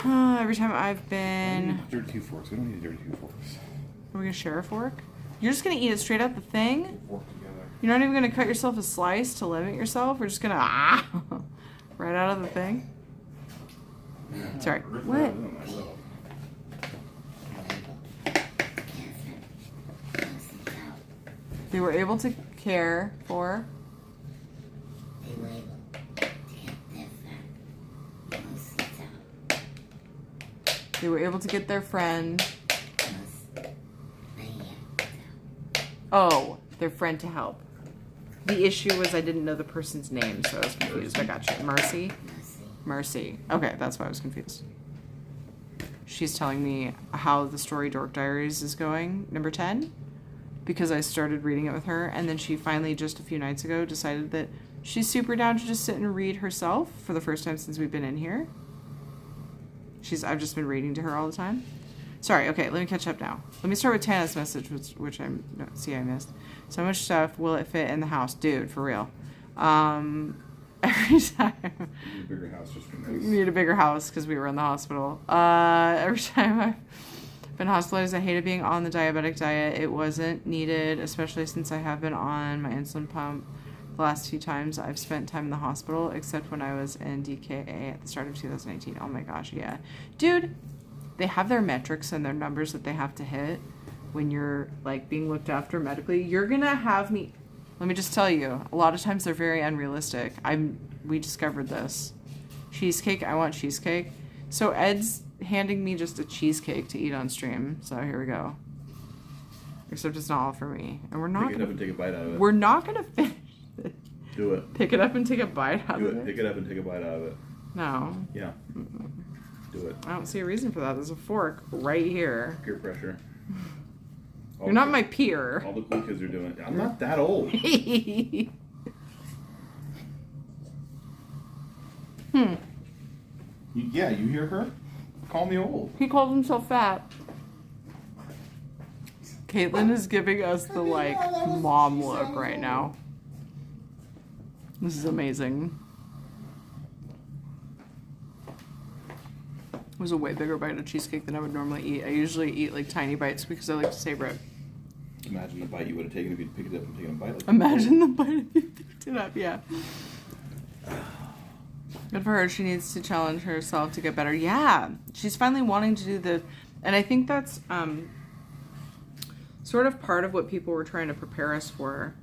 Speaker 1: Every time I've been...
Speaker 5: Dirty two forks. We don't need dirty two forks.
Speaker 1: Are we going to share a fork? You're just going to eat it straight out the thing?
Speaker 5: Fork together.
Speaker 1: You're not even going to cut yourself a slice to limit yourself? We're just going to... right out of the thing? Sorry. What? They were able to care for...
Speaker 3: They were able to get their friend mostly out.
Speaker 1: They were able to get their friend... Oh, their friend to help. The issue was I didn't know the person's name, so I was confused. I got you. Mercy? Mercy. Okay, that's why I was confused. She's telling me how the story Dork Diaries is going, number 10, because I started reading it with her, and then she finally, just a few nights ago, decided that she's super down to just sit and read herself for the first time since we've been in here. I've just been reading to her all the time. Sorry, okay, let me catch up now. Let me start with Tana's message, which I missed. So much stuff, will it fit in the house? Dude, for real. Every time.
Speaker 5: We need a bigger house just for
Speaker 1: We
Speaker 5: this.
Speaker 1: need a bigger house because we were in the hospital. Every time I've been hospitalized, I hated being on the diabetic diet. It wasn't needed, especially since I have been on my insulin pump the last few times I've spent time in the hospital, except when I was in DKA at the start of 2018. Oh my gosh, yeah. Dude, they have their metrics and their numbers that they have to hit when you're like being looked after medically. You're gonna have me... Let me just tell you, a lot of times they're very unrealistic. We discovered this. Cheesecake, I want cheesecake. So Ed's handing me just a cheesecake to eat on stream. So here we go. Except it's not all for me. And we're not
Speaker 5: Pick it up and take a bite out of it.
Speaker 1: We're not gonna finish it.
Speaker 5: Do it.
Speaker 1: Pick it up and take a bite out
Speaker 5: Do
Speaker 1: of
Speaker 5: it.
Speaker 1: it?
Speaker 5: Pick it up and take a bite out of it.
Speaker 1: No.
Speaker 5: Yeah. Do it.
Speaker 1: I don't see a reason for that. There's a fork right here.
Speaker 5: Peer pressure.
Speaker 1: You're not my peer.
Speaker 5: All the cool kids are doing it. I'm not that old. Yeah, you hear her? Call me old.
Speaker 1: He called himself fat. Caitlin is giving us the, like, mom look right now. This is amazing. It was a way bigger bite of cheesecake than I would normally eat. I usually eat, like, tiny bites because I like to savor it.
Speaker 5: Imagine the bite you would have taken if you'd picked it up and taken a bite. Like
Speaker 1: Imagine the bite if you picked it up, yeah. Good for her. She needs to challenge herself to get better. Yeah, she's finally wanting to do the... And I think that's sort of part of what people were trying to prepare us for.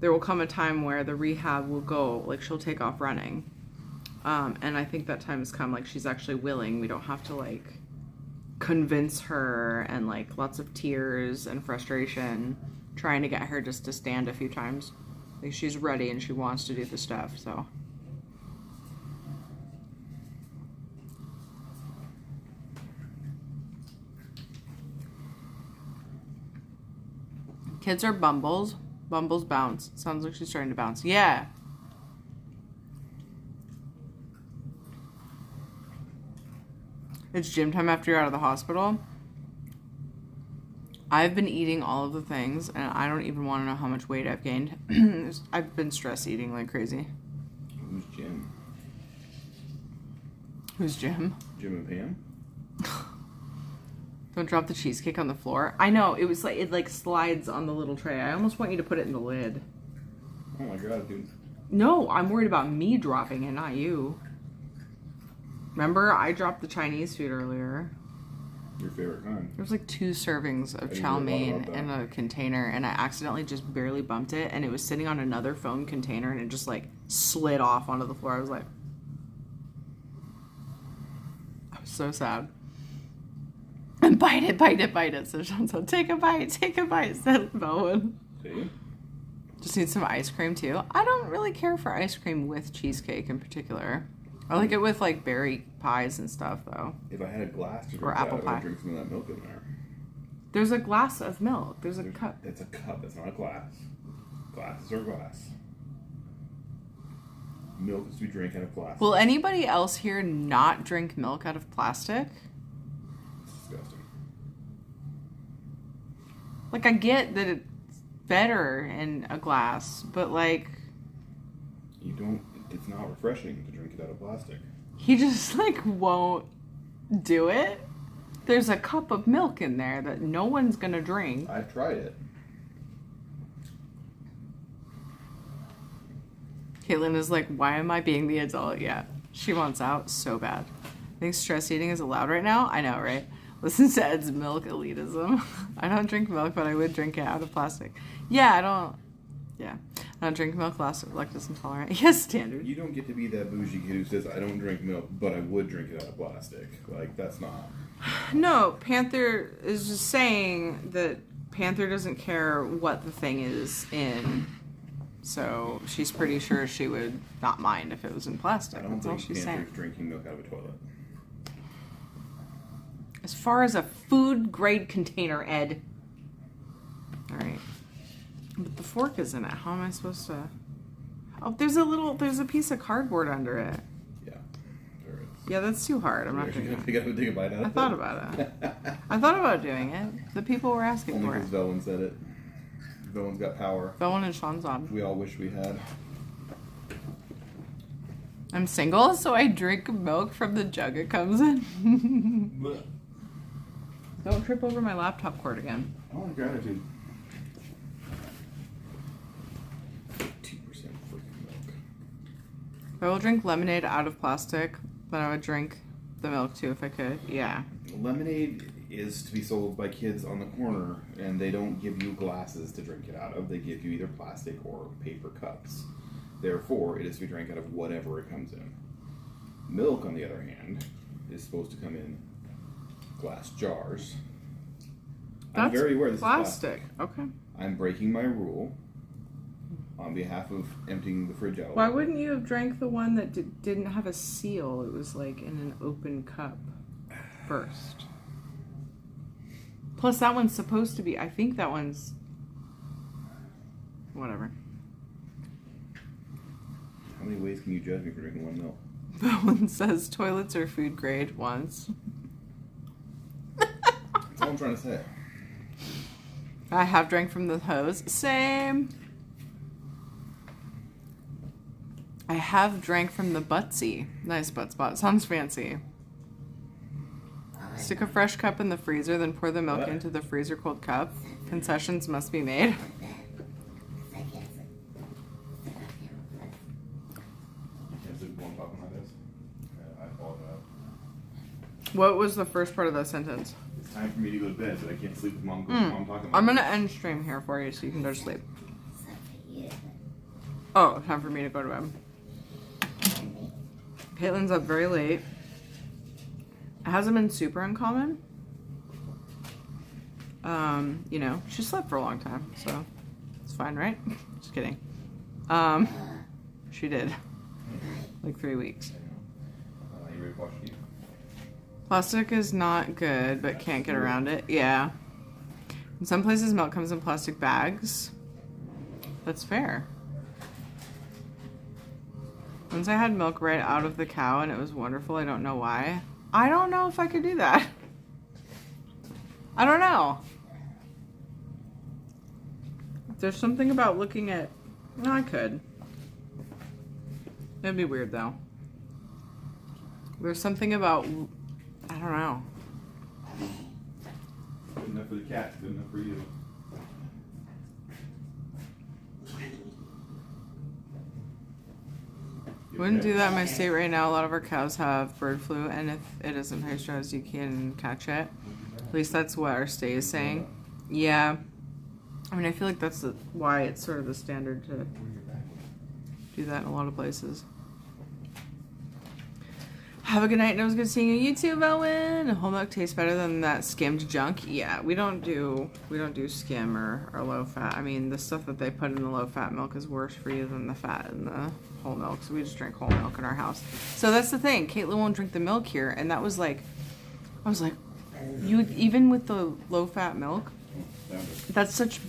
Speaker 1: There will come a time where the rehab will go, like she'll take off running. And I think that time has come, like she's actually willing. We don't have to like convince her and like lots of tears and frustration trying to get her just to stand a few times. Like she's ready and she wants to do the stuff, so. Kids are Bumbles. Bumbles bounce. Sounds like she's trying to bounce. Yeah. It's gym time after you're out of the hospital. I've been eating all of the things, and I don't even want to know how much weight I've gained. I've been stress eating like crazy.
Speaker 5: Who's Jim?
Speaker 1: Who's Jim?
Speaker 5: Jim and Pam?
Speaker 1: Don't drop the cheesecake on the floor. I know, it was like, it like slides on the little tray. I almost want you to put it in the lid.
Speaker 5: Oh my god, dude.
Speaker 1: No, I'm worried about me dropping it, not you. Remember, I dropped the Chinese food earlier.
Speaker 5: Your favorite kind.
Speaker 1: There was like 2 servings of
Speaker 5: I
Speaker 1: chow
Speaker 5: didn't hear a lot
Speaker 1: mein
Speaker 5: about
Speaker 1: in a container, and I accidentally just barely bumped it, and it was sitting on another foam container, and it just like slid off onto the floor. I was like, I was so sad. And bite it, bite it, bite it. So Sean said, take a bite, said Bowen.
Speaker 5: See?
Speaker 1: Just need some ice cream too. I don't really care for ice cream with cheesecake in particular. I like it with like berry pies and stuff though.
Speaker 5: If I had a glass to
Speaker 1: Or
Speaker 5: drink
Speaker 1: apple
Speaker 5: out,
Speaker 1: pie.
Speaker 5: I'd drink some of that milk in there.
Speaker 1: There's a glass of milk. There's a cup.
Speaker 5: It's a cup. It's not a glass. Glasses are glass. Milk is to be drank out of glass.
Speaker 1: Will anybody else here not drink milk out of plastic?
Speaker 5: It's disgusting.
Speaker 1: Like, I get that it's better in a glass, but like,
Speaker 5: You don't. It's not refreshing to drink it out of plastic.
Speaker 1: he just like won't do it. There's a cup of milk in there that no one's gonna drink.
Speaker 5: I've tried it.
Speaker 1: Caitlin is like, why am I being the adult yet? She wants out so bad. I think stress eating is allowed right now. I know, right? Listen to Ed's milk elitism. I don't drink milk, but I would drink it out of plastic. Yeah, I don't drink milk, lactose intolerant. Yes, standard.
Speaker 5: You don't get to be that bougie kid who says, I don't drink milk, but I would drink it out of plastic. Like, that's not.
Speaker 1: No, Panther is just saying that Panther doesn't care what the thing is in. So she's pretty sure she would not mind if it was in plastic.
Speaker 5: I don't
Speaker 1: That's all
Speaker 5: think
Speaker 1: she's
Speaker 5: Panther's
Speaker 1: saying.
Speaker 5: drinking milk out of a toilet.
Speaker 1: As far as a food grade container, Ed. All right. But the fork is in it. How am I supposed to? Oh, there's a piece of cardboard under it.
Speaker 5: Yeah, there is.
Speaker 1: Yeah, that's too hard. I'm not
Speaker 5: You're
Speaker 1: doing
Speaker 5: gonna
Speaker 1: it.
Speaker 5: take a bite out of
Speaker 1: I
Speaker 5: it?
Speaker 1: thought about it. I thought about doing it. The people were asking
Speaker 5: Only
Speaker 1: for
Speaker 5: because
Speaker 1: it.
Speaker 5: Velwyn said it. Velwyn's got power.
Speaker 1: Bowen and Sean's on.
Speaker 5: We all wish we had.
Speaker 1: I'm single, so I drink milk from the jug it comes in. Don't trip over my laptop cord again.
Speaker 5: Oh, gratitude. 2% freaking milk.
Speaker 1: If I will drink lemonade out of plastic, then I would drink the milk too if I could. Yeah.
Speaker 5: Lemonade is to be sold by kids on the corner, and they don't give you glasses to drink it out of. They give you either plastic or paper cups. Therefore, it is to be drank out of whatever it comes in. Milk, on the other hand, is supposed to come in glass jars. I'm
Speaker 1: That's
Speaker 5: very aware this
Speaker 1: plastic.
Speaker 5: is plastic.
Speaker 1: Okay.
Speaker 5: I'm breaking my rule on behalf of emptying the fridge out.
Speaker 1: Why wouldn't you have drank the one that didn't have a seal? It was like in an open cup first. Plus, that one's supposed to be. I think that one's. Whatever.
Speaker 5: How many ways can you judge me for drinking one milk?
Speaker 1: That one says toilets are food grade once.
Speaker 5: That's all I'm trying to say.
Speaker 1: I have drank from the hose. Same. I have drank from the Butsy. Nice butt spot. Sounds fancy. Stick a fresh cup in the freezer, then pour the milk
Speaker 5: What?
Speaker 1: into the freezer cold cup. Concessions must be made.
Speaker 5: I apologize.
Speaker 1: What was the first part of that sentence?
Speaker 5: It's time for me to go to bed, but I can't sleep with mom talking about
Speaker 1: I'm gonna end stream here for you so you can go to sleep. Oh, time for me to go to bed. Caitlin's up very late. It hasn't been super uncommon. You know, she slept for a long time, so it's fine, right? Just kidding. She did. Like 3 weeks.
Speaker 5: You ready to watch TV?
Speaker 1: Plastic is not good, but can't get around it. Yeah. In some places, milk comes in plastic bags. That's fair. Once I had milk right out of the cow, and it was wonderful. I don't know why. I don't know if I could do that. I don't know. There's something about looking at... No, I could. It'd be weird, though. There's something about... I don't know.
Speaker 2: Good enough for the cat, good enough for you.
Speaker 1: Wouldn't do that in my state right now. A lot of our cows have bird flu, and if it isn't high stress, you can catch it. At least that's what our state is saying. Yeah. I mean, I feel like that's why it's sort of the standard to do that in a lot of places. Have a good night. It was good seeing you, YouTube, Owen. Whole milk tastes better than that skimmed junk. Yeah, we don't do skim or low fat. I mean, the stuff that they put in the low fat milk is worse for you than the fat in the whole milk. So we just drink whole milk in our house. So that's the thing. Caitlin won't drink the milk here, and that was like, I was like, you even with the low fat milk, that's such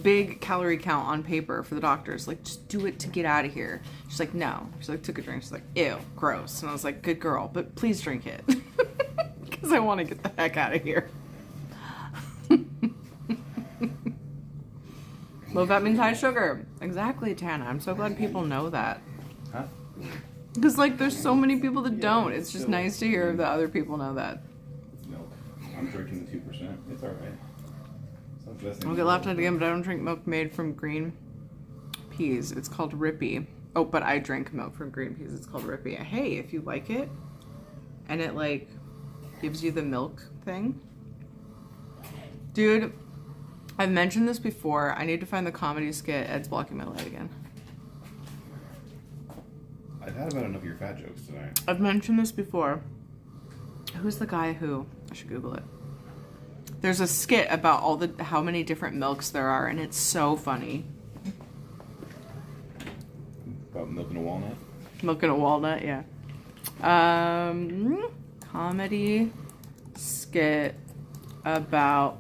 Speaker 1: big calorie count on paper for the doctors. Like, just do it to get out of here. She's like, no. She's like, took a drink. She's like, ew, gross. And I was like, good girl, but please drink it. Because I want to get the heck out of here. Low fat means high sugar. Exactly, Tana. I'm so glad people know that.
Speaker 2: Huh?
Speaker 1: Because, like, there's so many people that don't. It's just nice to hear that other people know that.
Speaker 2: It's milk. I'm drinking the 2%. It's alright.
Speaker 1: I'll get laughed at again, but I don't drink milk made from green peas. It's called Rippy. Oh, but I drink milk from green peas. It's called Rippy. Hey, if you like it, and it, like, gives you the milk thing. Dude, I've mentioned this before. I need to find the comedy skit. Ed's blocking my light again.
Speaker 2: I've had about enough of your fat jokes tonight.
Speaker 1: I've mentioned this before. Who's the guy who... I should Google it. There's a skit about how many different milks there are, and it's so funny.
Speaker 2: About milk and a walnut?
Speaker 1: Milk and a walnut, yeah. Comedy skit about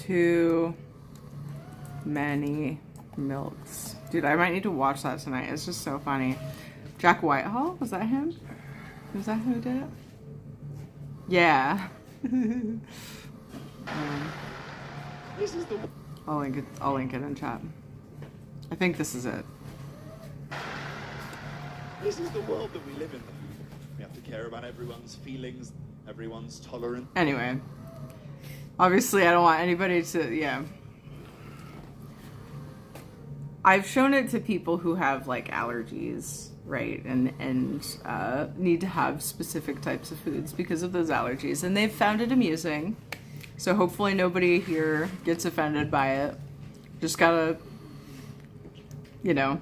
Speaker 1: too many milks. Dude, I might need to watch that tonight. It's just so funny. Jack Whitehall? Was that him? Was that who did it? Yeah.
Speaker 6: This is the
Speaker 1: I'll link it in chat. I think this is it.
Speaker 6: This is the world that we live in. We have to care about everyone's feelings, everyone's tolerance.
Speaker 1: Anyway. Obviously, I don't want anybody to, yeah. I've shown it to people who have, like, allergies, right? And need to have specific types of foods because of those allergies. And they've found it amusing. So hopefully nobody here gets offended by it. Just gotta, you know.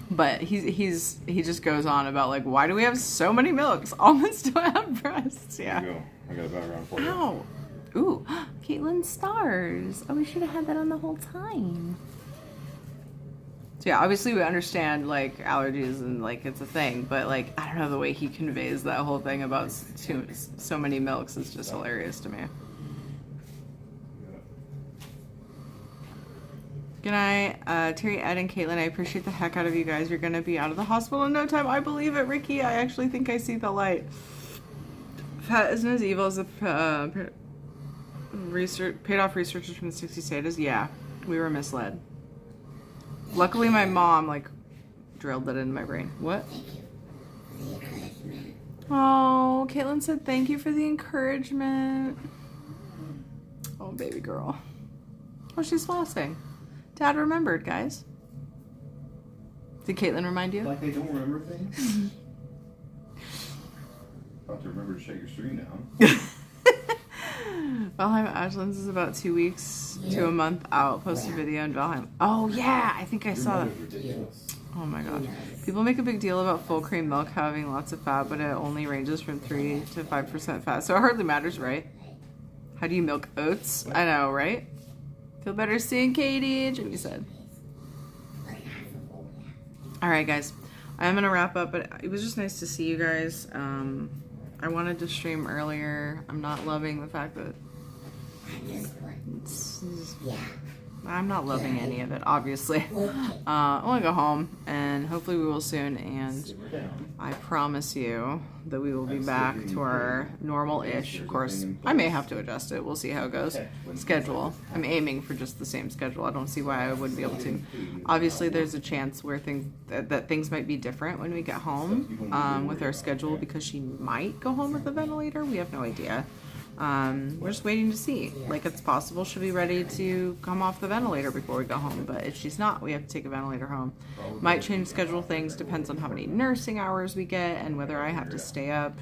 Speaker 1: But he just goes on about, like, why do we have so many milks? Almonds don't have breasts. Yeah.
Speaker 2: There you go. I got a background for you.
Speaker 1: Ow. Ooh, Caitlin's stars. Oh, we should have had that on the whole time. So yeah, obviously we understand, like, allergies and, like, it's a thing, but, like, I don't know, the way he conveys that whole thing about so many milks is just hilarious to me. Good night, Terry, Ed, and Caitlin. I appreciate the heck out of you guys. You're gonna be out of the hospital in no time. I believe it, Ricky. I actually think I see the light. Fat isn't as evil as the paid off researchers from the 60 states. Yeah, we were misled. Luckily, my mom, like, drilled that into my brain. What?
Speaker 3: Thank you for the encouragement.
Speaker 1: Oh, Caitlin said thank you for the encouragement. Oh, baby girl. Oh, she's flossing. Dad remembered, guys. Did Caitlin remind you?
Speaker 2: Like they don't remember things? About to remember to shut your stream down.
Speaker 1: Valheim Ashlands is about 2 weeks to a month out. Post a video in Valheim. Oh, yeah. I think I saw that.
Speaker 2: Ridiculous.
Speaker 1: Oh, my God. People make a big deal about full cream milk having lots of fat, but it only ranges from 3 to 5% fat. So it hardly matters, right? How do you milk oats? I know, right? Feel better seeing Katie, Jimmy said. All right, guys. I'm going to wrap up, but it was just nice to see you guys. I wanted to stream earlier. I'm not loving the fact that
Speaker 3: I just want,
Speaker 1: it's
Speaker 3: yeah.
Speaker 1: I'm not loving any of it, obviously. I want to go home, and hopefully we will soon, and I promise you that we will be back to our normal-ish. Of course, I may have to adjust it. We'll see how it goes. Schedule. I'm aiming for just the same schedule. I don't see why I wouldn't be able to. Obviously, there's a chance where things might be different when we get home with our schedule, because she might go home with the ventilator. We have no idea. We're just waiting to see. Like, it's possible she'll be ready to come off the ventilator before we go home, but if she's not, we have to take a ventilator home. Might change schedule things, depends on how many nursing hours we get and whether I have to stay up.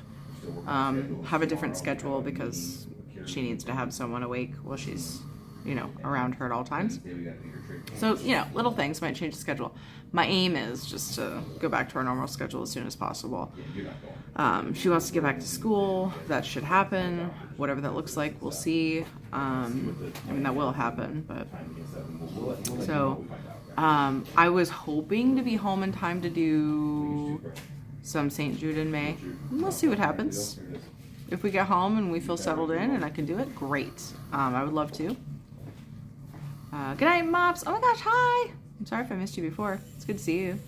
Speaker 1: Have a different schedule because she needs to have someone awake while she's, you know, around her at all times. So, you know, little things might change the schedule. My aim is just to go back to our normal schedule as soon as possible. She wants to get back to school. That should happen. Whatever that looks like, we'll see. I mean, that will happen, but... So, I was hoping to be home in time to do some St. Jude in May. We'll see what happens. If we get home and we feel settled in and I can do it, great. I would love to. Good night, Mops. Oh my gosh, hi. I'm sorry if I missed you before. It's good to see you.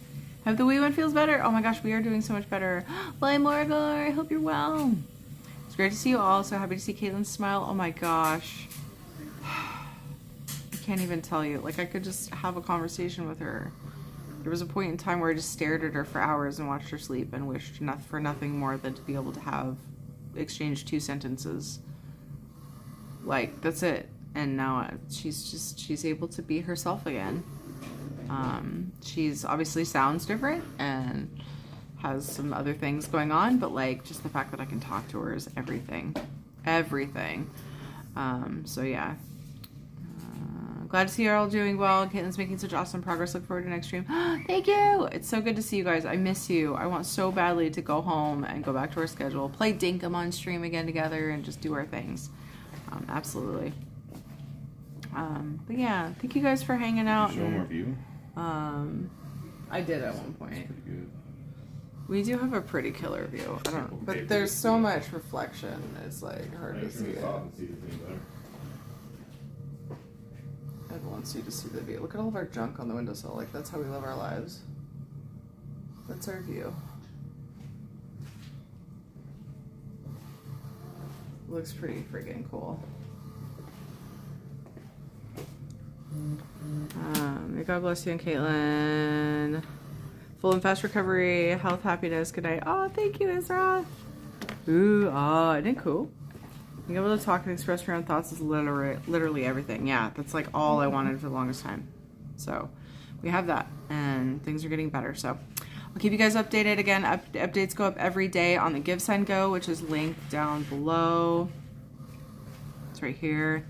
Speaker 1: Hope the wee one feels better. Oh my gosh, we are doing so much better. Bye, Morgor. I hope you're well. It's great to see you all. So happy to see Caitlin smile. Oh my gosh. I can't even tell you. Like, I could just have a conversation with her. There was a point in time where I just stared at her for hours and watched her sleep and wished for nothing more than to be able to have exchange 2 sentences. Like, that's it. And now she's able to be herself again. She's obviously sounds different and has some other things going on, but like, just the fact that I can talk to her is everything. Everything. So yeah. Glad to see you're all doing well. Caitlin's making such awesome progress. Look forward to next stream. Thank you. It's so good to see you guys. I miss you. I want so badly to go home and go back to our schedule, play Dinkum on stream again together, and just do our things. Absolutely. But yeah, thank you guys for hanging out.
Speaker 2: Show more view.
Speaker 1: I did at one point.
Speaker 2: Pretty good.
Speaker 1: We do have a pretty killer view. I don't, but there's so much reflection. It's like hard to see it. Everyone wants you to see the view. Look at all of our junk on the windowsill. Like, that's how we live our lives. That's our view. Looks pretty freaking cool. God bless you and Caitlin. Full and fast recovery, health, happiness, good night. Oh, thank you, Ezra. Ooh, isn't it cool? Being able to talk and express your own thoughts is literally everything. Yeah, that's like all I wanted for the longest time. So we have that, and things are getting better. So I'll keep you guys updated. Again, updates go up every day on the Give Sign Go, which is linked down below. It's right here.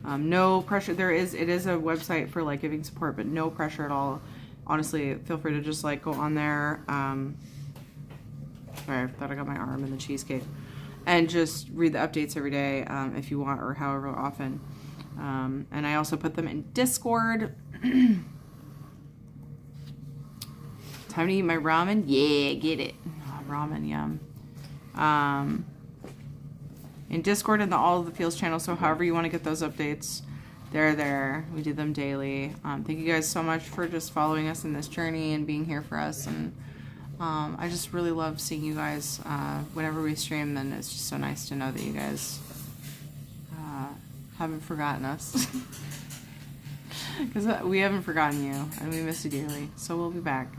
Speaker 1: No pressure. It is a website for like giving support, but no pressure at all. Honestly, feel free to just like go on there. Sorry, I thought I got my arm in the cheesecake. And just read the updates every day if you want, or however often. And I also put them in Discord. Time to eat my ramen? Yeah, get it. Oh, ramen, yum. In Discord and all of the Feels channel, so however you want to get those updates, they're there. We do them daily. Thank you guys so much for just following us in this journey and being here for us. And I just really love seeing you guys whenever we stream, and it's just so nice to know that you guys haven't forgotten us. Because we haven't forgotten you, and we miss you dearly. So we'll be back.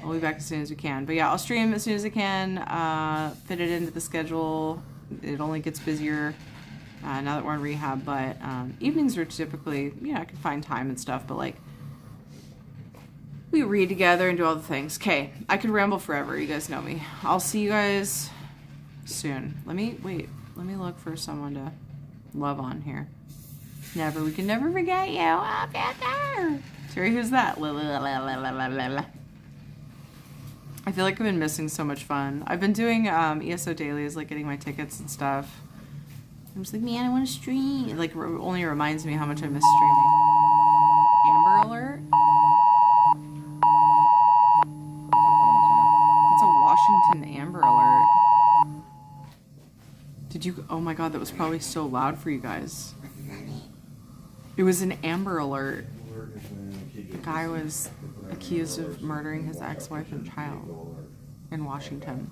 Speaker 1: We'll be back as soon as we can. But yeah, I'll stream as soon as I can, fit it into the schedule. It only gets busier now that we're in rehab, but evenings are typically, you know, I can find time and stuff, but like, we read together and do all the things. Okay, I could ramble forever. You guys know me. I'll see you guys soon. Let me look for someone to love on here. We can never forget you. I'll get there. Terry, who's that? I feel like I've been missing so much fun. I've been doing ESO dailies, like getting my tickets and stuff. I'm just like, man, I want to stream. It like only reminds me how much I miss streaming. Amber Alert? That's a Washington Amber Alert. Did you? Oh my god, that was probably so loud for you guys. It was an Amber Alert. The guy was accused of murdering his ex-wife and child in Washington.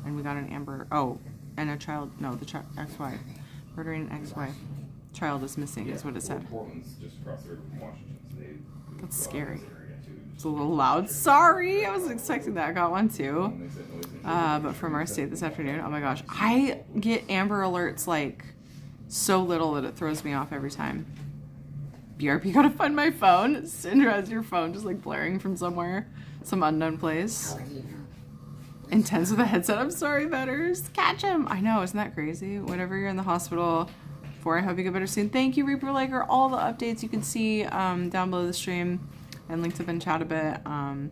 Speaker 1: And we got an Amber... Oh, and a child... No, the ex-wife. Murdering an ex-wife. Child is missing, is what it said.
Speaker 5: Portland's just across the river from Washington, so they...
Speaker 1: That's scary. It's a little loud. Sorry, I wasn't expecting that. I got one too. But from our state this afternoon, oh my gosh. I get Amber Alerts like so little that it throws me off every time. BRP, gotta find my phone. Sindra has your phone just like blaring from somewhere. Some unknown place.
Speaker 3: How would you know?
Speaker 1: Intense with a headset. I'm sorry, Betters. Catch him. I know, isn't that crazy? Whenever you're in the hospital for, I hope you get better soon. Thank you, Reaper Laker. All the updates you can see down below the stream and linked up in chat a bit. It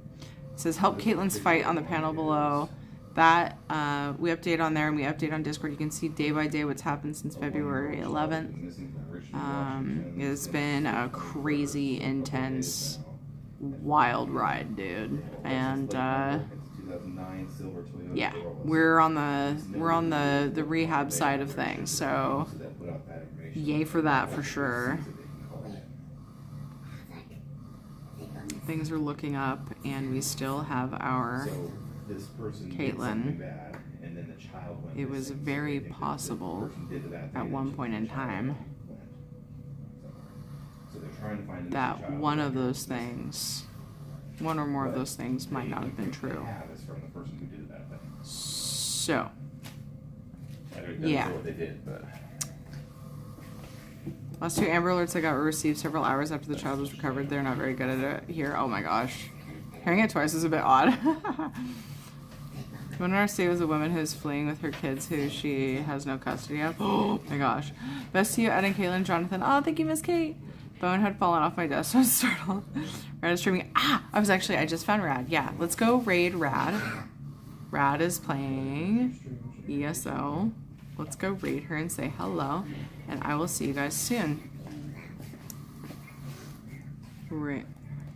Speaker 1: says help Caitlin's fight on the panel below. That we update on there and we update on Discord. You can see day by day what's happened since February 11th. It's been a crazy, intense, wild ride, dude. And yeah, we're on the rehab side of things. So yay for that for sure. Things are looking up, and we still have our Caitlin. It was very possible at one point in time that one of those things, one or more of those things, might not have been true. So, yeah. Last two Amber Alerts I got were received several hours after the child was recovered. They're not very good at it here. Oh my gosh. Hearing it twice is a bit odd. One in our state was a woman who is fleeing with her kids who she has no custody of. Oh my gosh. Best to you, Ed and Caitlin, Jonathan. Oh, thank you, Miss Kate. Bone had fallen off my desk, so I was startled. Rad is streaming. I just found Rad. Yeah, let's go raid Rad. Rad is playing ESO. Let's go raid her and say hello. And I will see you guys soon. Right.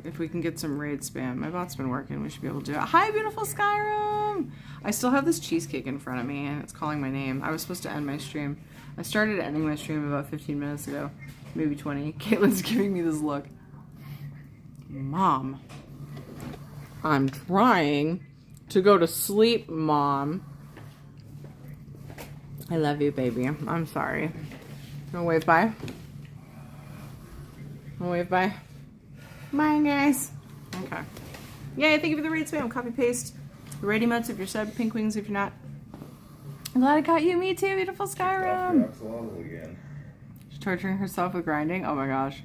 Speaker 1: If we can get some raid spam. My bot's been working. We should be able to do it. Hi, beautiful Skyrim! I still have this cheesecake in front of me, and it's calling my name. I was supposed to end my stream. I started ending my stream about 15 minutes ago. Maybe 20. Caitlin's giving me this look. Mom. I'm trying to go to sleep, Mom. I love you, baby. I'm sorry. Wanna wave bye? Wanna wave bye? Bye, guys. Okay. Yay, thank you for the raid spam. Copy paste. The raid emotes if you're sub. Pink wings if you're not. I'm glad I caught you. Me too, beautiful Skyrim. She's torturing herself with grinding. Oh my gosh.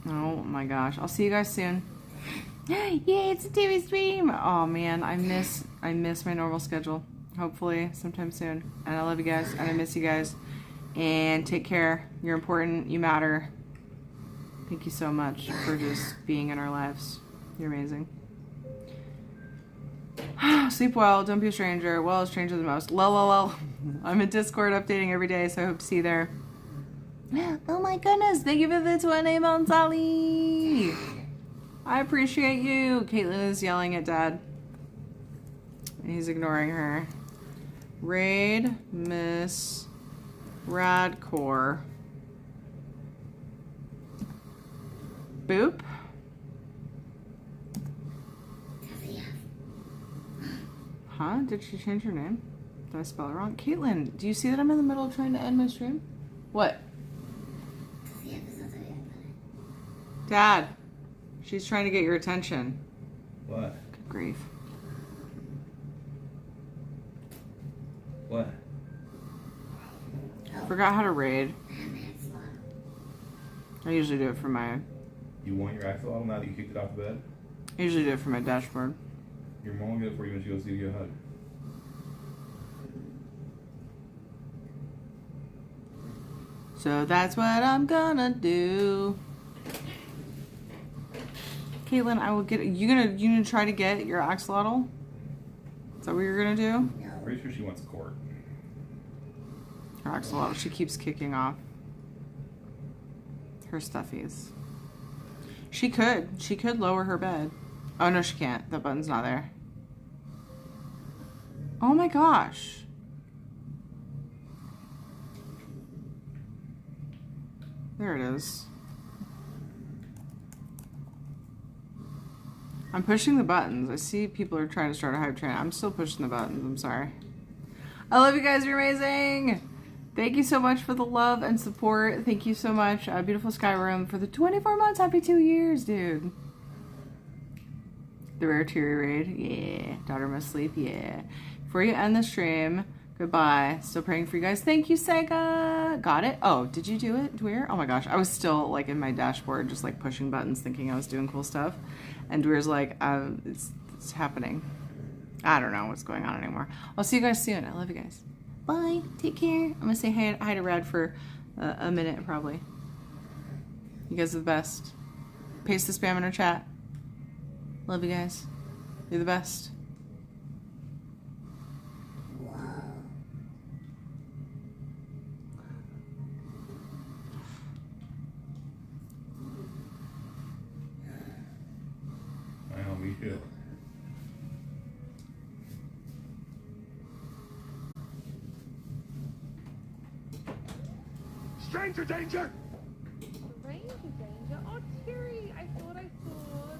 Speaker 1: Oh my gosh. I'll see you guys soon. Yay, it's a TV stream. Oh man, I miss my normal schedule. Hopefully sometime soon. And I love you guys and I miss you guys. And take care. You're important. You matter. Thank you so much for just being in our lives. You're amazing. Sleep well. Don't be a stranger. Well, a stranger the most. Lol. I'm in Discord updating every day, so I hope to see you there. Oh my goodness. Thank you for the 20 months, Ali. I appreciate you. Caitlin is yelling at Dad. He's ignoring her. Raid Miss Radcore. Boop. Huh? Did she change her name? Did I spell it wrong? Caitlin, do you see that I'm in the middle of trying to end my stream? What? Dad, she's trying to get your attention.
Speaker 5: What?
Speaker 1: Good grief.
Speaker 5: What?
Speaker 1: Forgot how to raid. I usually do it for my...
Speaker 5: You want your axolotl now that you kicked it off the bed?
Speaker 1: I usually do it for my dashboard.
Speaker 5: Your mom will get it for you when she goes to give you a hug.
Speaker 1: So that's what I'm gonna do. Caitlin, I will get... You gonna try to get your axolotl? Is that what you're gonna do?
Speaker 5: I'm pretty sure she wants court.
Speaker 1: Her axolotl. She keeps kicking off her stuffies. She could lower her bed. Oh no, she can't. That button's not there. Oh my gosh. There it is. I'm pushing the buttons. I see people are trying to start a hype train. I'm still pushing the buttons. I'm sorry. I love you guys. You're amazing. Thank you so much for the love and support. Thank you so much, Beautiful Skyrim, for the 24 months. Happy 2 years, dude. The rare Teary raid. Yeah. Daughter must sleep. Yeah. Before you end the stream, goodbye. Still praying for you guys. Thank you, Sega. Got it? Oh, did you do it, Dweer? Oh my gosh. I was still like in my dashboard, just like pushing buttons, thinking I was doing cool stuff. And Dweer's like, it's happening. I don't know what's going on anymore. I'll see you guys soon. I love you guys. Bye. Take care. I'm going to say hi to Rad for a minute, probably. You guys are the best. Paste the spam in our chat. Love you guys. You're the best.
Speaker 2: Wow, me too.
Speaker 7: Stranger danger!